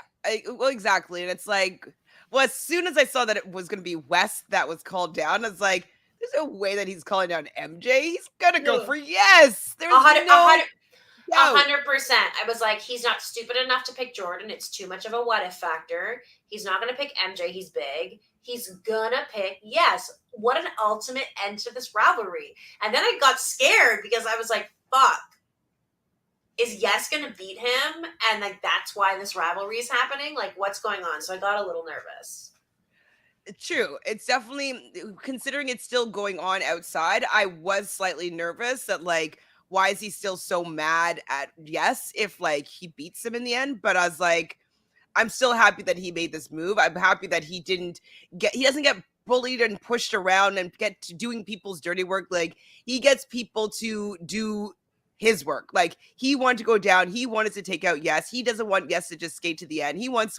well, exactly. And it's like, well, as soon as I saw that it was going to be Wes that was called down, I was like, there's no way that he's calling down MJ. He's going to go for yes. There's 100%. I was like, he's not stupid enough to pick Jordan. It's too much of a what if factor. He's not going to pick MJ. He's big. He's going to pick yes. What an ultimate end to this rivalry. And then I got scared because I was like, fuck. Is Yes going to beat him? And like, that's why this rivalry is happening? Like, what's going on? So I got a little nervous. True. It's definitely, considering it's still going on outside, I was slightly nervous that like, why is he still so mad at Yes if like he beats him in the end? But I was like, I'm still happy that he made this move. I'm happy that he doesn't get bullied and pushed around and get to doing people's dirty work. Like he gets people to do his work. Like he wanted to go down. He wanted to take out Yes. He doesn't want Yes to just skate to the end. He wants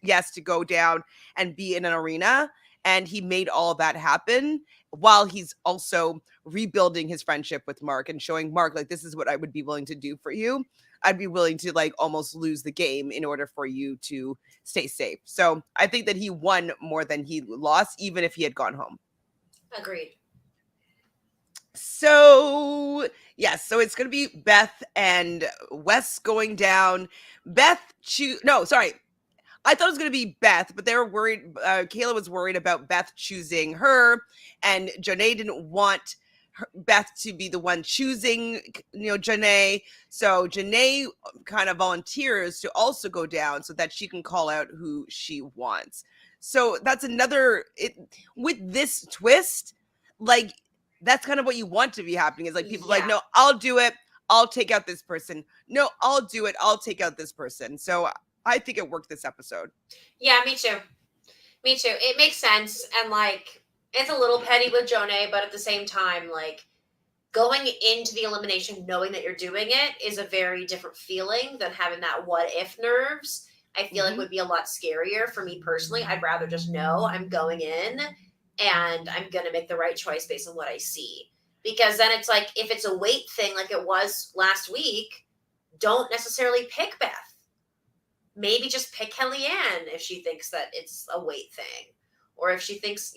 Yes to go down and be in an arena. And he made all of that happen while he's also rebuilding his friendship with Mark and showing Mark, like, this is what I would be willing to do for you. I'd be willing to like almost lose the game in order for you to stay safe. So I think that he won more than he lost, even if he had gone home. Agreed. So, yes, so it's going to be Beth and Wes going down. I thought it was going to be Beth, but they were worried. Kailah was worried about Beth choosing her, and Jonna didn't want Beth to be the one choosing, Jonna. So Jonna kind of volunteers to also go down so that she can call out who she wants. So that's with this twist, like, that's kind of what you want to be happening is like people like, no, I'll do it. I'll take out this person. No, I'll do it. I'll take out this person. So I think it worked this episode. Yeah, me too. It makes sense. And like, it's a little petty with Jonna, but at the same time, like going into the elimination, knowing that you're doing it is a very different feeling than having that what if nerves. I feel like would be a lot scarier for me personally. I'd rather just know I'm going in and I'm going to make the right choice based on what I see. Because then it's like, if it's a weight thing like it was last week, don't necessarily pick Beth. Maybe just pick Kellyanne if she thinks that it's a weight thing. Or if she thinks,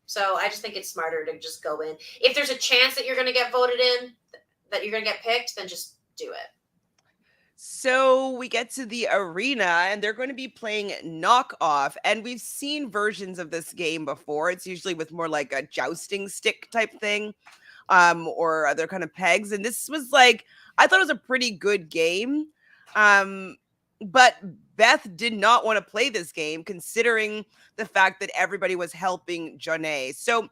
So I just think it's smarter to just go in. If there's a chance that you're going to get voted in, that you're going to get picked, then just do it. So we get to the arena and they're going to be playing knockoff. And we've seen versions of this game before. It's usually with more like a jousting stick type thing, or other kind of pegs. And this was like, I thought it was a pretty good game. But Beth did not want to play this game considering the fact that everybody was helping Jonna. So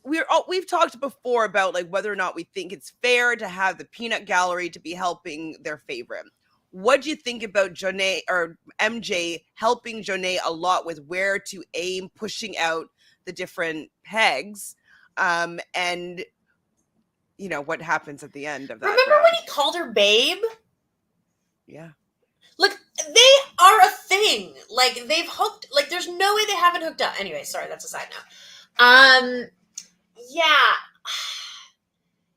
we've talked before about like whether or not we think it's fair to have the peanut gallery to be helping their favorite. What do you think about Jonna or MJ helping Jonna a lot with where to aim, pushing out the different pegs, and you know what happens at the end of that? Remember round? when he called her babe? Yeah. Like, they are a thing. Like, they've hooked. Like, there's no way they haven't hooked up. Anyway, sorry, that's a side note. Yeah.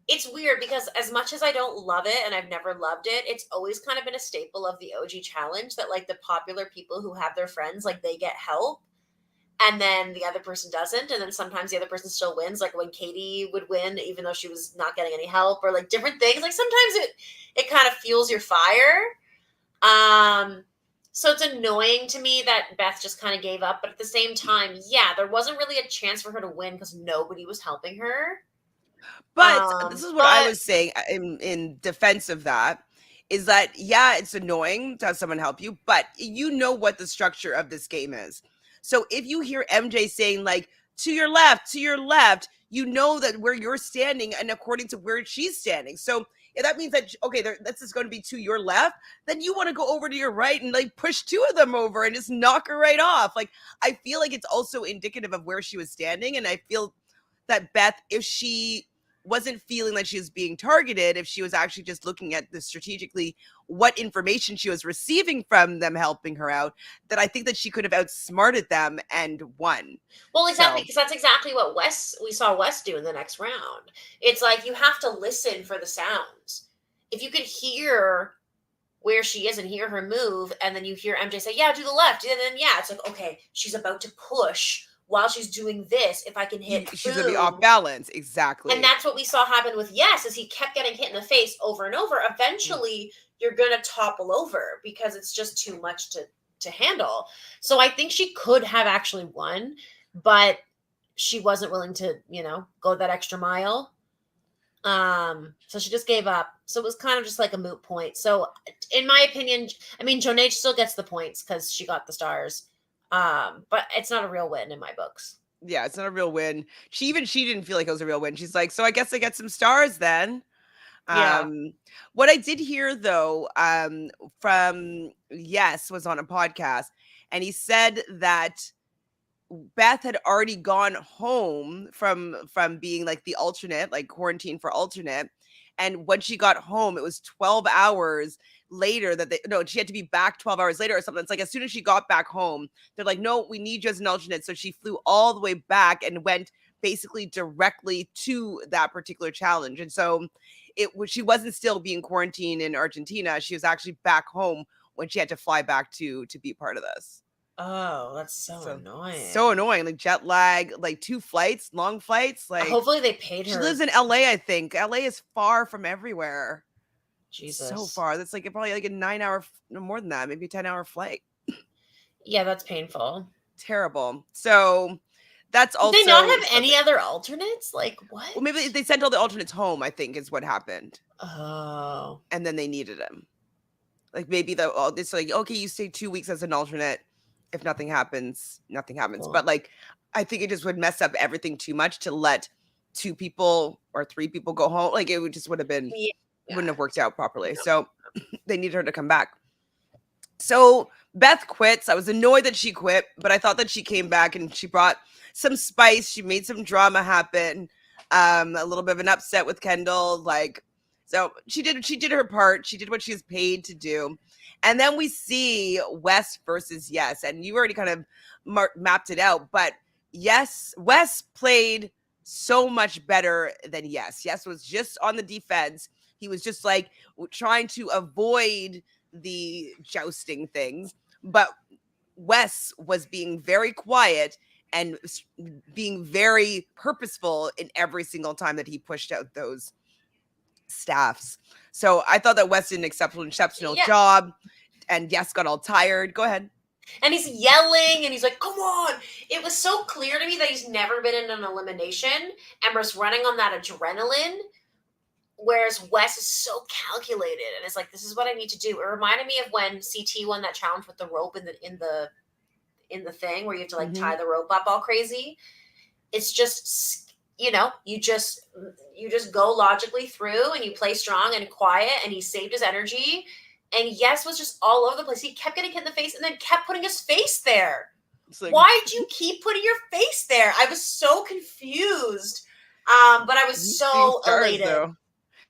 It's weird because as much as I don't love it and I've never loved it, it's always kind of been a staple of the OG challenge that like the popular people who have their friends, like they get help and then the other person doesn't. And then sometimes the other person still wins. Like when Katie would win, even though she was not getting any help or like different things. Like sometimes it kind of fuels your fire. So it's annoying to me that Beth just kind of gave up. But at the same time, yeah, there wasn't really a chance for her to win because nobody was helping her. But this is what I was saying in defense of that, is that, yeah, it's annoying to have someone help you, but you know what the structure of this game is. So if you hear MJ saying like, to your left, you know that where you're standing and according to where she's standing. So if that means that, okay, this is going to be to your left, then you want to go over to your right and like push two of them over and just knock her right off. Like, I feel like it's also indicative of where she was standing. And I feel that Beth, if she wasn't feeling like she was being targeted, if she was actually just looking at the strategically what information she was receiving from them helping her out, that I think that she could have outsmarted them and won. Well, exactly, because that's exactly what we saw Wes do in the next round. It's like you have to listen for the sounds. If you could hear where she is and hear her move, and then you hear MJ say, yeah, do the left, and then yeah, it's like, okay, she's about to push while she's doing this. If I can hit she's gonna be off balance. Exactly. And that's what we saw happen with Yes, as he kept getting hit in the face over and over. Eventually you're gonna topple over because it's just too much to handle. So I think she could have actually won, but she wasn't willing to, go that extra mile. So she just gave up. So it was kind of just like a moot point. So in my opinion, I mean, Jonna still gets the points because she got the stars. But it's not a real win in my books. Yeah, it's not a real win. She didn't feel like it was a real win. She's like, so I guess I get some stars then. Yeah. What I did hear though, from Yes was on a podcast, and he said that Beth had already gone home from being like the alternate, like quarantine for alternate. And when she got home, it was 12 hours later that she had to be back 12 hours later or something. It's like as soon as she got back home, they're like, no, we need you as an alternate. So she flew all the way back and went basically directly to that particular challenge. And so she wasn't still being quarantined in Argentina. She was actually back home when she had to fly back to be part of this. Oh, that's so annoying. So annoying. Like jet lag, like 2 flights, long flights. Like hopefully they paid her. She lives in LA, I think. LA is far from everywhere. Jesus. So far. That's like probably like a 9-hour, no more than that, maybe a 10-hour flight. Yeah, that's painful. Terrible. So that's also. Did they not have any other alternates? Like what? Well, maybe they sent all the alternates home, I think, is what happened. Oh. And then they needed them. Like maybe it's like, okay, you stay 2 weeks as an alternate. If nothing happens, nothing happens. Cool. But like, I think it just would mess up everything too much to let 2 people or 3 people go home. Like it would have been, wouldn't have worked out properly. No. So they needed her to come back. So Beth quits. I was annoyed that she quit, but I thought that she came back and she brought some spice. She made some drama happen. A little bit of an upset with Kendall. Like, so she did her part. She did what she was paid to do. And then we see Wes versus Yes. And you already kind of mapped it out. But Wes played so much better than Yes. Yes was just on the defense. He was just like trying to avoid the jousting things. But Wes was being very quiet and being very purposeful in every single time that he pushed out those staffs. So I thought that Wes did an exceptional job, and yes, got all tired. Go ahead. And he's yelling, and he's like, come on. It was so clear to me that he's never been in an elimination and was running on that adrenaline, whereas Wes is so calculated and it's like, this is what I need to do. It reminded me of when CT won that challenge with the rope in the thing where you have to like tie the rope up all crazy. It's just, you just go logically through and you play strong and quiet, and he saved his energy. And Yes was just all over the place. He kept getting hit in the face and then kept putting his face there. Like, why did you keep putting your face there? I was so confused. But I was so elated. Though.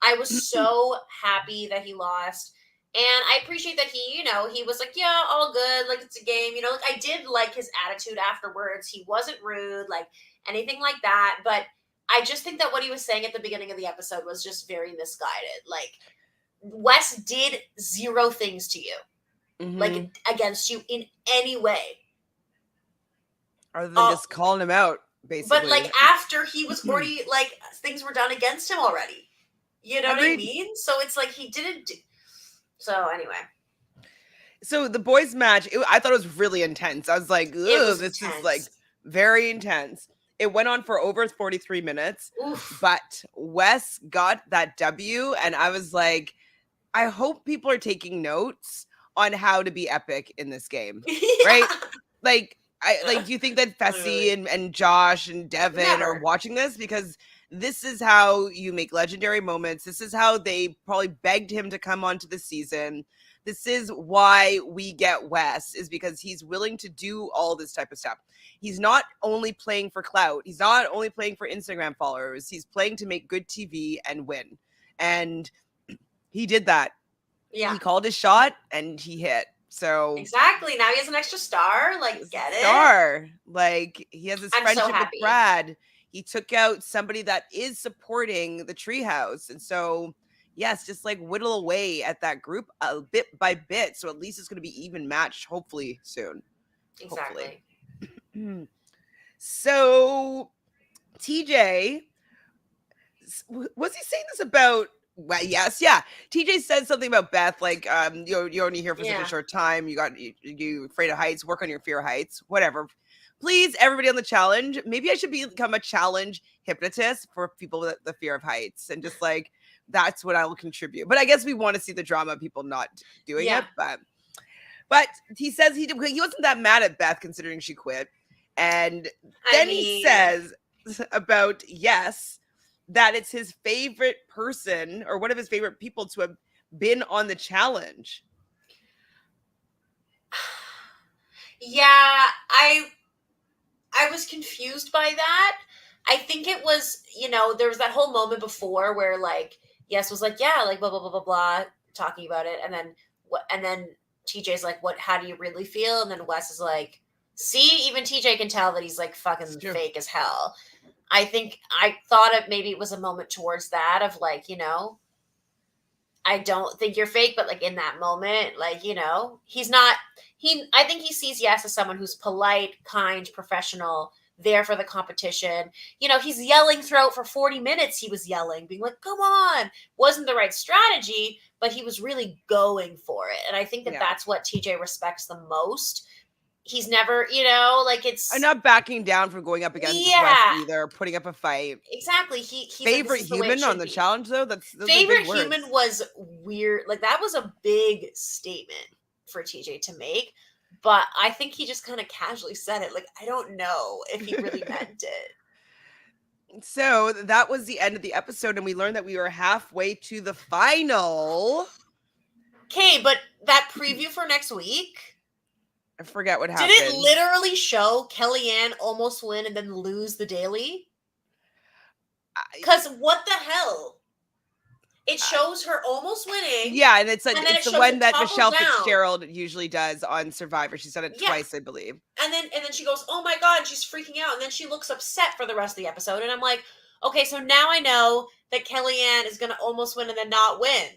I was so happy that he lost. And I appreciate that he was like, yeah, all good. Like, it's a game. Like, I did like his attitude afterwards. He wasn't rude, like anything like that. But I just think that what he was saying at the beginning of the episode was just very misguided. Like, Wes did zero things to you, like against you in any way. Other than just calling him out, basically. But like after he was already, like, things were done against him already. You know what I mean? So it's like he didn't do. So anyway. So the boys match, I thought it was really intense. I was like, this intense. Is like very intense. It went on for over 43 minutes. Oof. But Wes got that W, and I was like, I hope people are taking notes on how to be epic in this game, right? Like, do you think that Fessy and Josh and Devin are watching this? Because this is how you make legendary moments. This is how they probably begged him to come onto the season. This is why we get Wes, is because he's willing to do all this type of stuff. He's not only playing for clout. He's not only playing for Instagram followers. He's playing to make good TV and win. And he did that. Yeah. He called his shot and he hit. So exactly. Now he has an extra star. Like, get it? Star. Like, he has his friendship with Brad. He took out somebody that is supporting the treehouse. And so, yes, just like whittle away at that group a bit by bit. So at least it's going to be even matched, hopefully soon. Exactly. Hopefully. So TJ, was he saying this about? Well, yes, yeah. TJ said something about Beth, like, you're only here for such a short time. You afraid of heights. Work on your fear of heights. Whatever. Please, everybody on the challenge. Maybe I should become a challenge hypnotist for people with the fear of heights, and just like that's what I will contribute. But I guess we want to see the drama of people not doing it. But he says he wasn't that mad at Beth considering she quit, and then he says about Yes. that it's his favorite person or one of his favorite people to have been on the challenge. Yeah, I was confused by that. I think it was, there was that whole moment before where like Yes was like, yeah, like blah blah blah blah blah, talking about it, and then TJ's like, what? How do you really feel? And then Wes is like, see, even TJ can tell that he's like fucking fake as hell. I think I thought maybe it was a moment towards that of like, I don't think you're fake, but like in that moment, like, he's not, I think he sees Yes as someone who's polite, kind, professional, there for the competition. He's yelling throughout for 40 minutes. He was yelling, being like, come on, wasn't the right strategy, but he was really going for it. And I think that's what TJ respects the most. He's never, I'm not backing down from going up against Wes either, putting up a fight. Exactly. He's favorite human on the challenge, though. That's favorite human was weird. Like, that was a big statement for TJ to make, but I think he just kind of casually said it. Like, I don't know if he really meant it. So that was the end of the episode, and we learned that we were halfway to the final. Okay, but that preview for next week. I forget what happened. Did it literally show Kellyanne almost win and then lose the daily? Because what the hell? It shows her almost winning. Yeah, and it's the one that Michelle Fitzgerald usually does on Survivor. She's done it twice, I believe. And then she goes, oh my God, she's freaking out. And then she looks upset for the rest of the episode. And I'm like, okay, so now I know that Kellyanne is going to almost win and then not win.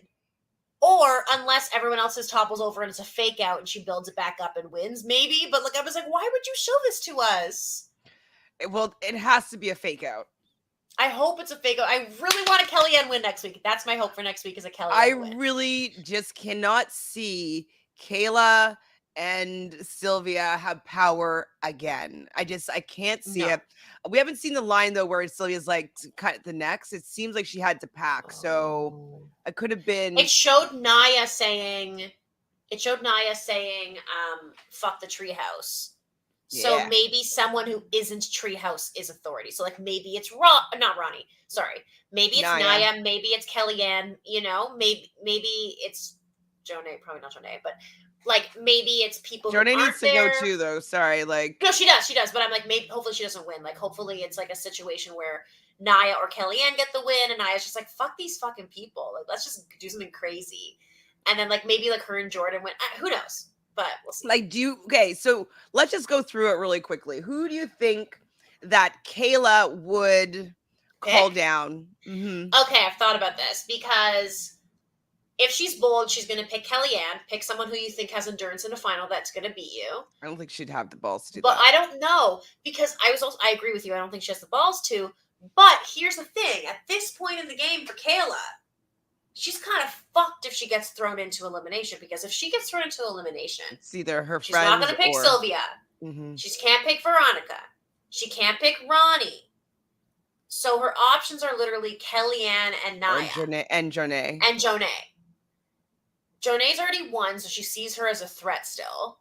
Or unless everyone else's topples over and it's a fake out and she builds it back up and wins, maybe. But I was like, why would you show this to us? Well, it has to be a fake out. I hope it's a fake. I really want a Kellyanne win next week. That's my hope for next week is a Kellyanne win. I really just cannot see Kailah and Sylvia have power again. I can't see it. We haven't seen the line though where Sylvia's like cut the necks. It seems like she had to pack. So it could have been. It showed Naya saying, fuck the treehouse. So maybe someone who isn't treehouse is authority. So like maybe it's not Roni. Sorry. Maybe it's Naya. Maybe it's Kellyanne. You know, maybe it's Jonna. Probably not Jonna, but like maybe it's people. Jonna needs to go too, though. Sorry, like no, she does. But I'm like maybe hopefully she doesn't win. Like hopefully it's like a situation where Naya or Kellyanne get the win, and Naya's just like fuck these fucking people. Like let's just do something crazy, and then like maybe like her and Jordan win. Who knows? But we'll see. Like, okay, so let's just go through it really quickly. Who do you think that Kailah would call down? Mm-hmm. Okay, I've thought about this because if she's bold, she's going to pick Kellyanne, pick someone who you think has endurance in a final that's going to beat you. I don't think she'd have the balls to do that. But I don't know because I agree with you. I don't think she has the balls to. But here's the thing. At this point in the game for Kailah, she's kind of fucked if she gets thrown into elimination because if she gets thrown into elimination, it's either her she's not going to pick Sylvia. Mm-hmm. She can't pick Veronica. She can't pick Roni. So her options are literally Kellyanne and Naya. And Jonna. Jonna's already won, so she sees her as a threat still.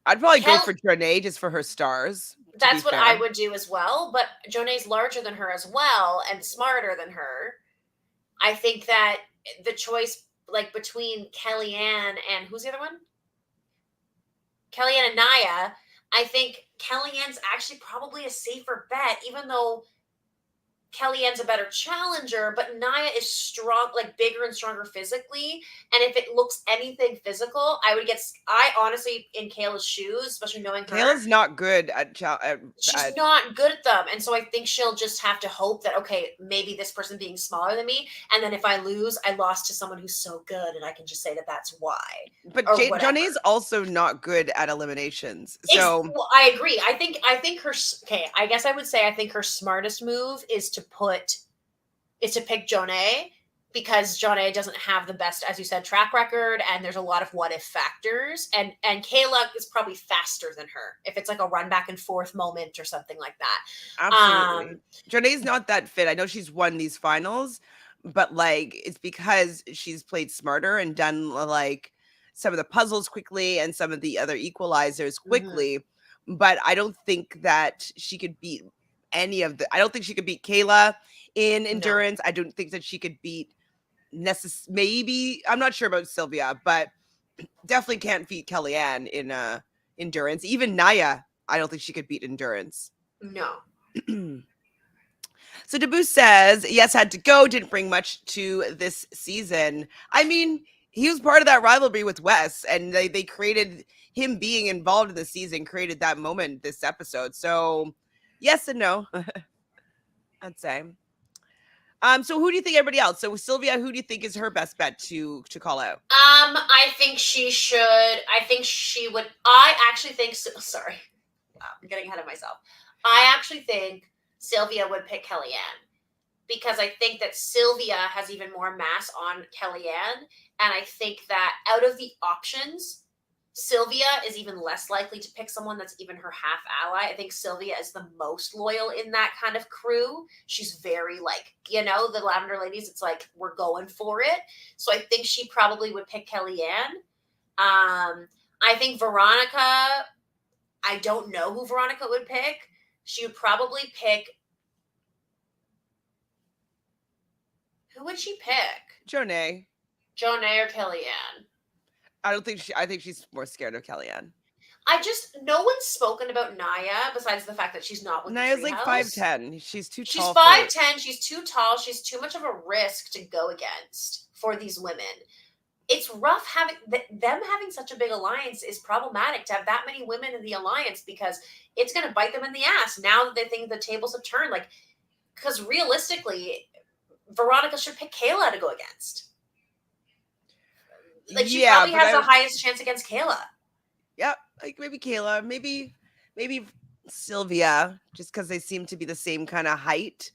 I'd probably go for Jonna just for her stars. That's what I would do as well, but Jonna's larger than her as well and smarter than her. I think that the choice like between Kellyanne and who's the other one? Kellyanne and Naya, I think Kellyanne's actually probably a safer bet, even though Kellyanne's a better challenger, but Naya is strong, like bigger and stronger physically. And if it looks anything physical, I honestly, in Kailah's shoes, especially knowing her. Kailah's not good at she's not good at them. And so I think she'll just have to hope that, okay, maybe this person being smaller than me. And then if I lose, I lost to someone who's so good. And I can just say that that's why. But Jonna's also not good at eliminations. So well, I agree. I think her, I guess I would say I think her smartest move is to pick Jonna because Jonna doesn't have the best, as you said, track record, and there's a lot of what if factors. And Kailah is probably faster than her if it's like a run back and forth moment or something like that. Absolutely. Jonna's not that fit. I know she's won these finals, but like it's because she's played smarter and done like some of the puzzles quickly and some of the other equalizers quickly. Mm-hmm. But I don't think that she could beat I don't think she could beat Kailah in endurance. No. I don't think that she could beat maybe I'm not sure about Sylvia, but definitely can't beat Kellyanne in endurance. Even Naya, I don't think she could beat endurance. No. So Dabu says, yes, had to go, didn't bring much to this season. I mean, he was part of that rivalry with Wes, and they created him being involved in the season, created that moment this episode. So yes and no, I'd say. So who do you think everybody else? So Sylvia, who do you think is her best bet to call out? I think she should. I think she would. I actually think. Sorry, I'm getting ahead of myself. I actually think Sylvia would pick Kellyanne because I think that Sylvia has even more mass on Kellyanne, and I think that out of the options, Sylvia is even less likely to pick someone that's even her half ally. I think Sylvia is the most loyal in that kind of crew. She's very like, the Lavender Ladies, it's like, we're going for it. So I think she probably would pick Kellyanne. I think Veronica, I don't know who Veronica would pick. She would probably pick, who would she pick? Jonna or Kellyanne. I think she's more scared of Kellyanne. No one's spoken about Naya besides the fact that she's not with Naya's the like 5'10". She's too tall. She's 5'10". She's too tall. She's too much of a risk to go against for these women. It's rough having such a big alliance is problematic to have that many women in the alliance because it's going to bite them in the ass now that they think the tables have turned. Like, because realistically, Veronica should pick Kailah to go against. Like she probably has the highest chance against Kailah. Yeah, like maybe Kailah, maybe Sylvia, just because they seem to be the same kind of height.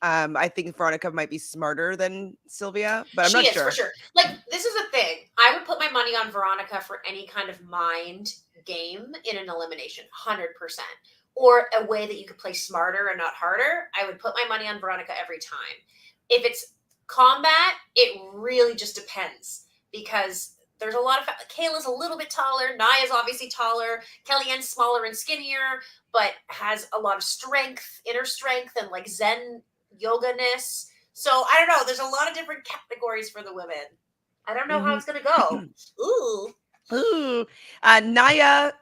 I think Veronica might be smarter than Sylvia, but I'm She not is, for sure. sure. Like, this is the thing. I would put my money on Veronica for any kind of mind game in an elimination, 100%. Or a way that you could play smarter and not harder. I would put my money on Veronica every time. If it's combat, it really just depends because there's a lot of Kailah's a little bit taller, Naya's obviously taller, Kellyanne's smaller and skinnier, but has a lot of strength, inner strength, and like Zen yoga-ness. So I don't know. There's a lot of different categories for the women. I don't know how it's gonna go. Ooh. Ooh. Naya,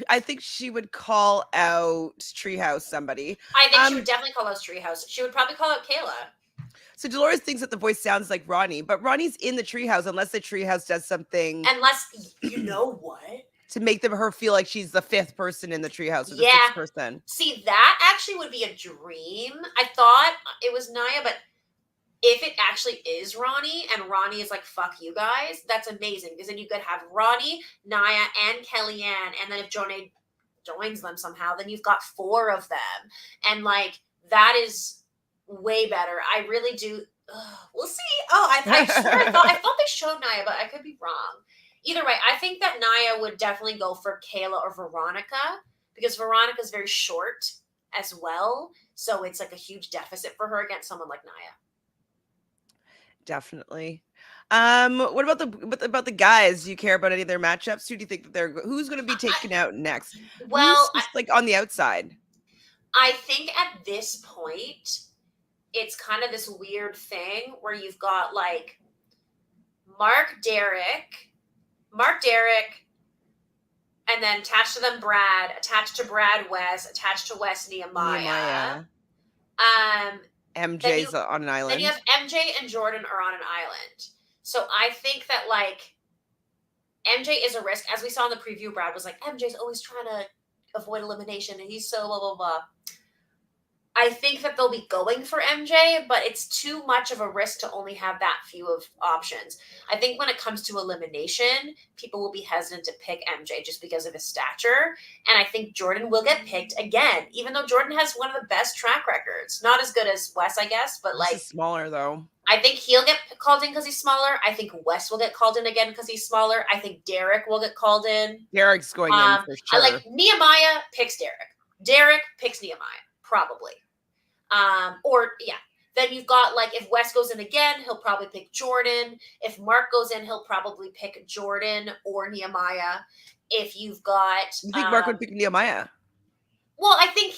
I think she would call out Treehouse somebody. I think she would definitely call out Treehouse. She would probably call out Kailah. So Dolores thinks that the voice sounds like Roni, but Ronnie's in the treehouse unless the treehouse does something. Unless, you know what? To make her feel like she's the fifth person in the treehouse or the Yeah. sixth person. See, that actually would be a dream. I thought it was Naya, but if it actually is Roni and Roni is like, fuck you guys, that's amazing. Because then you could have Roni, Naya, and Kellyanne. And then if Jonna joins them somehow, then you've got 4 of them. And like, that is way better. I really do. We'll see. Oh, I swear I thought they showed Naya, but I could be wrong. Either way, I think that Naya would definitely go for Kailah or Veronica because Veronica's very short as well. So it's like a huge deficit for her against someone like Naya. Definitely. What about the guys? Do you care about any of their matchups? Who do you think that who's going to be taken out next? Well, who's just like on the outside? I think at this point, it's kind of this weird thing where you've got like Mark, Derrick, and then attached to them Brad, attached to Brad Wes, attached to Wes Nehemiah. MJ's on an island. Then you have MJ and Jordan are on an island. So I think that like MJ is a risk. As we saw in the preview, Brad was like, MJ's always trying to avoid elimination and he's so blah, blah, blah. I think that they'll be going for MJ, but it's too much of a risk to only have that few of options. I think when it comes to elimination, people will be hesitant to pick MJ just because of his stature. And I think Jordan will get picked again, even though Jordan has one of the best track records. Not as good as Wes, I guess, but like smaller though. I think he'll get called in because he's smaller. I think Wes will get called in again because he's smaller. I think Derrick will get called in. Derrick's going in for sure. I like Nehemiah picks Derrick. Derrick picks Nehemiah, probably. Then you've got like if Wes goes in again, he'll probably pick Jordan. If Mark goes in, he'll probably pick Jordan or Nehemiah. If you've got, you think Mark would pick Nehemiah? Well, I think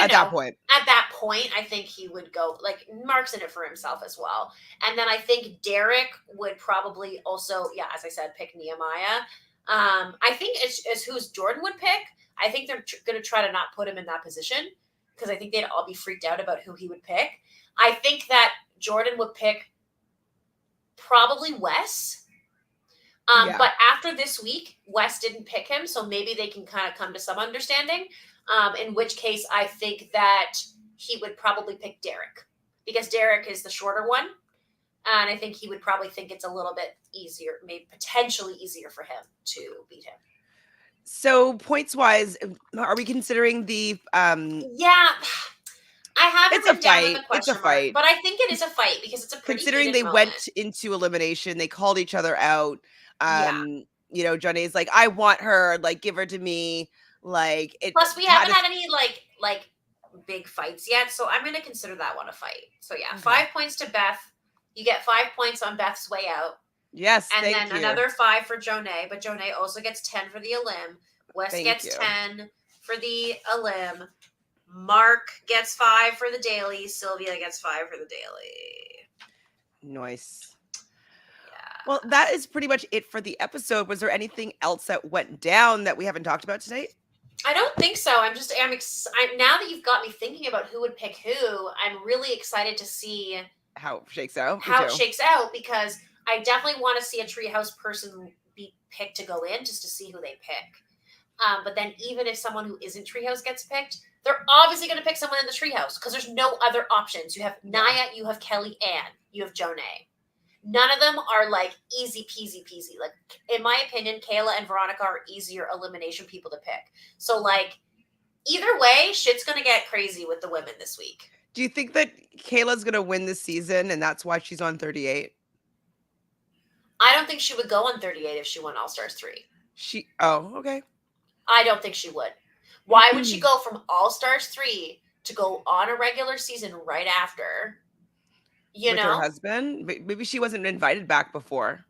at that point, I think he would go like Mark's in it for himself as well. And then I think Derrick would probably also, as I said, pick Nehemiah. I think it's who's Jordan would pick. I think they're going to try to not put him in that position because I think they'd all be freaked out about who he would pick. I think that Jordan would pick probably Wes. But after this week, Wes didn't pick him, so maybe they can kind of come to some understanding. In which case, I think that he would probably pick Derrick because Derrick is the shorter one. And I think he would probably think it's a little bit easier, maybe potentially easier for him to beat him. So points wise, are we considering the I haven't it's a fight. It's a fight. But I think it is a fight because it's a pretty considering they moment. went into elimination, they called each other out. You know, Jonna's like, I want her, like, give her to me. Like it. Plus, we haven't had any like big fights yet, so I'm going to consider that one a fight. So 5 points to Beth. You get 5 points on Beth's way out. Yes, and then another 5 for Jonna, but Jonna also gets 10 for the elim. Wes gets 10 for the elim. Mark gets 5 for the daily. Sylvia gets 5 for the daily. Nice. Well, that is pretty much it for the episode. Was there anything else that went down that we haven't talked about tonight? I don't think so. I'm now that you've got me thinking about who would pick who, I'm really excited to see how it shakes out. Because I definitely want to see a treehouse person be picked to go in just to see who they pick. But then even if someone who isn't treehouse gets picked, they're obviously going to pick someone in the treehouse because there's no other options. You have Naya, you have Kellyanne, you have Jonna. None of them are like easy peasy. Like in my opinion, Kailah and Veronica are easier elimination people to pick. So like either way, shit's going to get crazy with the women this week. Do you think that Kailah's going to win this season and that's why she's on 38? I don't think she would go on 38 if she won All-Stars 3. Okay. I don't think she would. Why would she go from All-Stars 3 to go on a regular season right after? With her husband? Maybe she wasn't invited back before.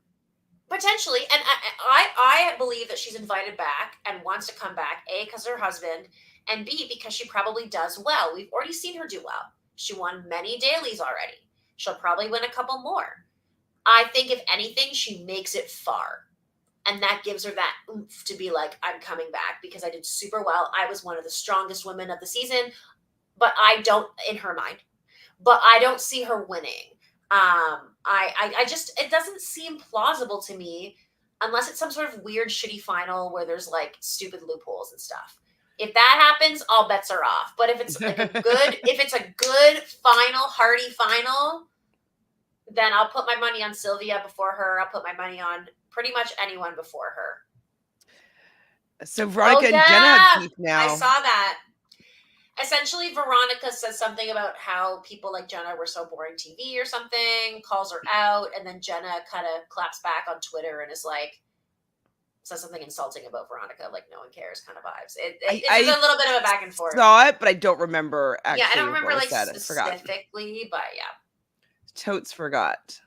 Potentially. And I believe that she's invited back and wants to come back, A, because of her husband, and B, because she probably does well. We've already seen her do well. She won many dailies already. She'll probably win a couple more. I think, if anything, she makes it far. And that gives her that oomph to be like, I'm coming back because I did super well. I was one of the strongest women of the season. But I don't, in her mind, but I don't see her winning. I just, it doesn't seem plausible to me unless it's some sort of weird, shitty final where there's like stupid loopholes and stuff. If that happens, all bets are off. But if it's like if it's a good final, hearty final, then I'll put my money on Sylvia before her. I'll put my money on pretty much anyone before her. So Veronica and Jonna have beef now. I saw that. Essentially, Veronica says something about how people like Jonna were so boring TV or something, calls her out, and then Jonna kind of claps back on Twitter and is like, says something insulting about Veronica, like no one cares kind of vibes. It's a little bit of a back and forth. Saw it, but I don't remember actually. Yeah, I don't remember like specifically, but yeah. Totes forgot.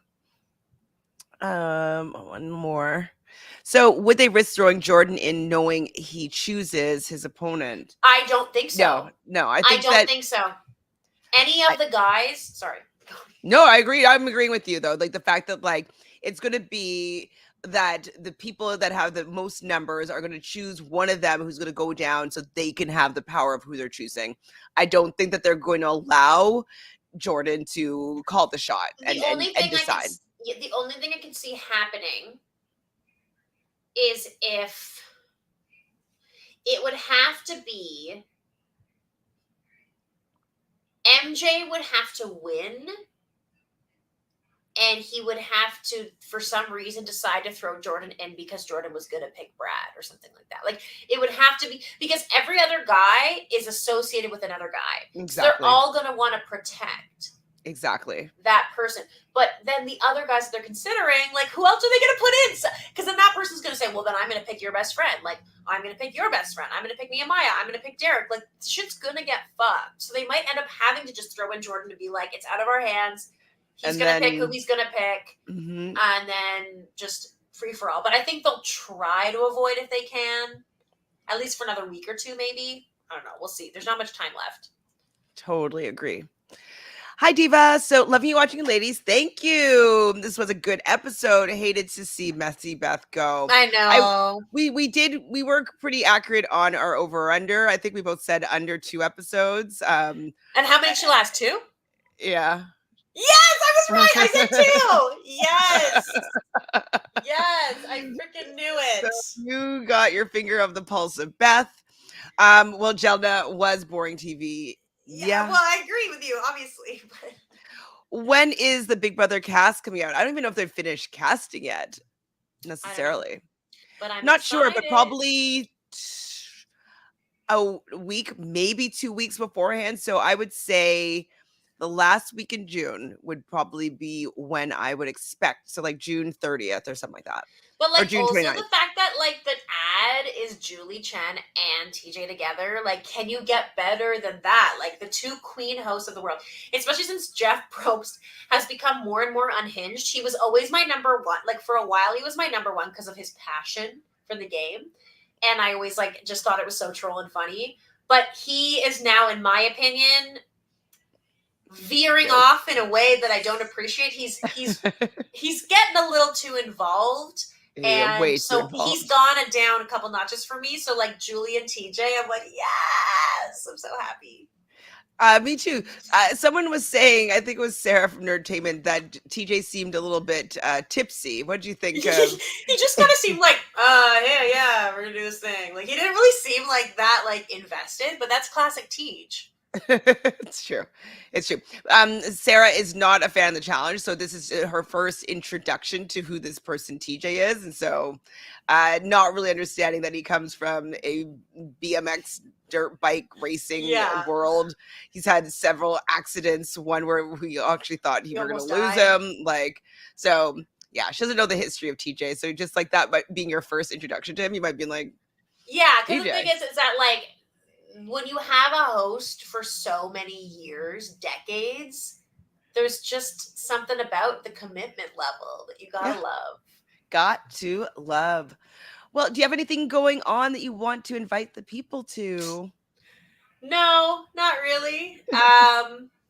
One more. So would they risk throwing Jordan in knowing he chooses his opponent? I don't think so. No, I don't think so. Any of the guys, sorry. No, I agree. I'm agreeing with you though. Like the fact that like it's going to be that the people that have the most numbers are going to choose one of them who's going to go down so they can have the power of who they're choosing. I don't think that they're going to allow Jordan to call the shot and decide. The only thing I can see happening is if it would have to be MJ would have to win and he would have to, for some reason, decide to throw Jordan in because Jordan was going to pick Brad or something like that. Like, it would have to be, because every other guy is associated with another guy. Exactly. So they're all going to want to protect that person. But then the other guys that they're considering, like, who else are they going to put in? Because then that person's going to say, well, then I'm going to pick your best friend. Like, I'm going to pick your best friend. I'm going to pick Nehemiah. I'm going to pick Derrick. Like, shit's going to get fucked. So they might end up having to just throw in Jordan to be like, it's out of our hands. He's going to pick who he's going to pick. Mm-hmm. And then just free for all. But I think they'll try to avoid if they can. At least for another week or two, maybe. I don't know. We'll see. There's not much time left. Totally agree. Hi, Diva. So loving you watching, ladies. Thank you. This was a good episode. I hated to see Messy Beth go. I know. We were pretty accurate on our over-under. I think we both said under 2 episodes. And how many did she last? 2? Yeah. Yes, I was right. I said 2. Yes. Yes, I freaking knew it. So you got your finger of the pulse of Beth. Well, Jonna was boring TV. Yeah. Well, I agree with you, obviously. But when is the Big Brother cast coming out? I don't even know if they've finished casting yet, necessarily. But I'm not excited. sure, but probably a week, maybe 2 weeks beforehand. So I would say the last week in June would probably be when I would expect. So like June 30th or something like that. But like June also 29th. the fact that like the ad is Julie Chen and TJ together, like can you get better than that? Like the 2 queen hosts of the world, especially since Jeff Probst has become more and more unhinged. He was always my number 1. Like for a while he was my number 1 because of his passion for the game. And I always like just thought it was so troll and funny. But he is now, in my opinion, veering off in a way that I don't appreciate. He's getting a little too involved. And so he's gone down a couple notches for me. So like Julie and TJ, I'm like, yes, I'm so happy. Me too. Someone was saying, I think it was Sarah from Nerdtainment, that TJ seemed a little bit tipsy. What do you think? He just kind of seemed like, yeah, we're gonna do this thing. Like he didn't really seem like that, like invested. But that's classic TJ. It's true. Sarah is not a fan of the challenge, so this is her first introduction to who this person TJ is, and so not really understanding that he comes from a BMX dirt bike racing Yeah. world. He's had several accidents, one where we actually thought he were going to lose died. him. Like, so yeah, she doesn't know the history of TJ. So just like that being your first introduction to him, you might be like, yeah, because the TJ. thing is that like when you have a host for so many years, decades, there's just something about the commitment level that you gotta love. Got to love. Well, do you have anything going on that you want to invite the people to? No, not really.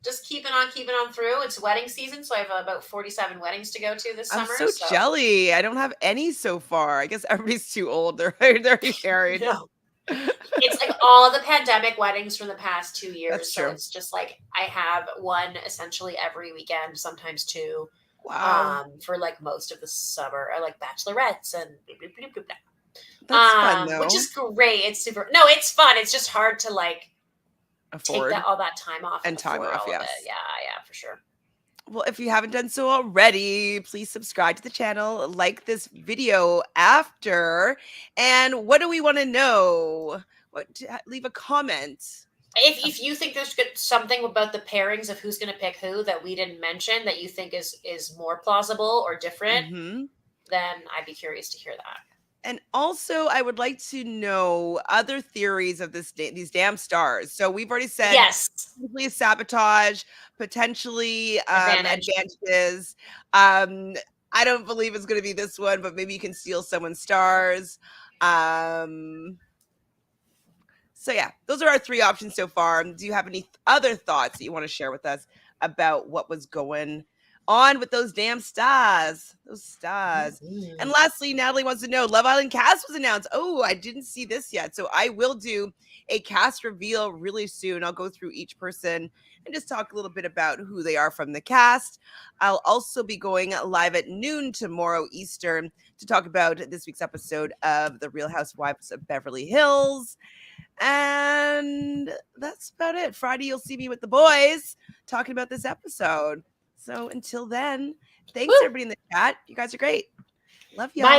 Just keeping on through. It's wedding season, so I have about 47 weddings to go to this I'm summer. so jelly. I don't have any so far. I guess everybody's too old. They're already married. No. It's like all the pandemic weddings from the past 2 years. That's true. So it's just like I have one essentially every weekend, sometimes two. Wow. For like most of the summer, or like bachelorettes and blah, blah, blah, blah. That's fun though. Which is great. It's super. No, it's fun. It's just hard to like afford take all that time off and time off. Yes. Yeah, for sure. Well, if you haven't done so already, please subscribe to the channel, like this video after, and what do we want to know? Leave a comment. If you think there's something about the pairings of who's going to pick who that we didn't mention that you think is more plausible or different, then I'd be curious to hear that. And also, I would like to know other theories of these damn stars. So we've already said potentially sabotage, potentially advantages. I don't believe it's going to be this one, but maybe you can steal someone's stars. So yeah, those are our 3 options so far. Do you have any other thoughts that you want to share with us about what was going on with those damn stars? Those stars. And lastly, Natalie wants to know, Love Island cast was announced. Oh, I didn't see this yet. So I will do a cast reveal really soon. I'll go through each person and just talk a little bit about who they are from the cast. I'll also be going live at noon tomorrow Eastern to talk about this week's episode of The Real Housewives of Beverly Hills. And that's about it. Friday, you'll see me with the boys talking about this episode. So until then, thanks everybody in the chat. You guys are great. Love y'all. Bye.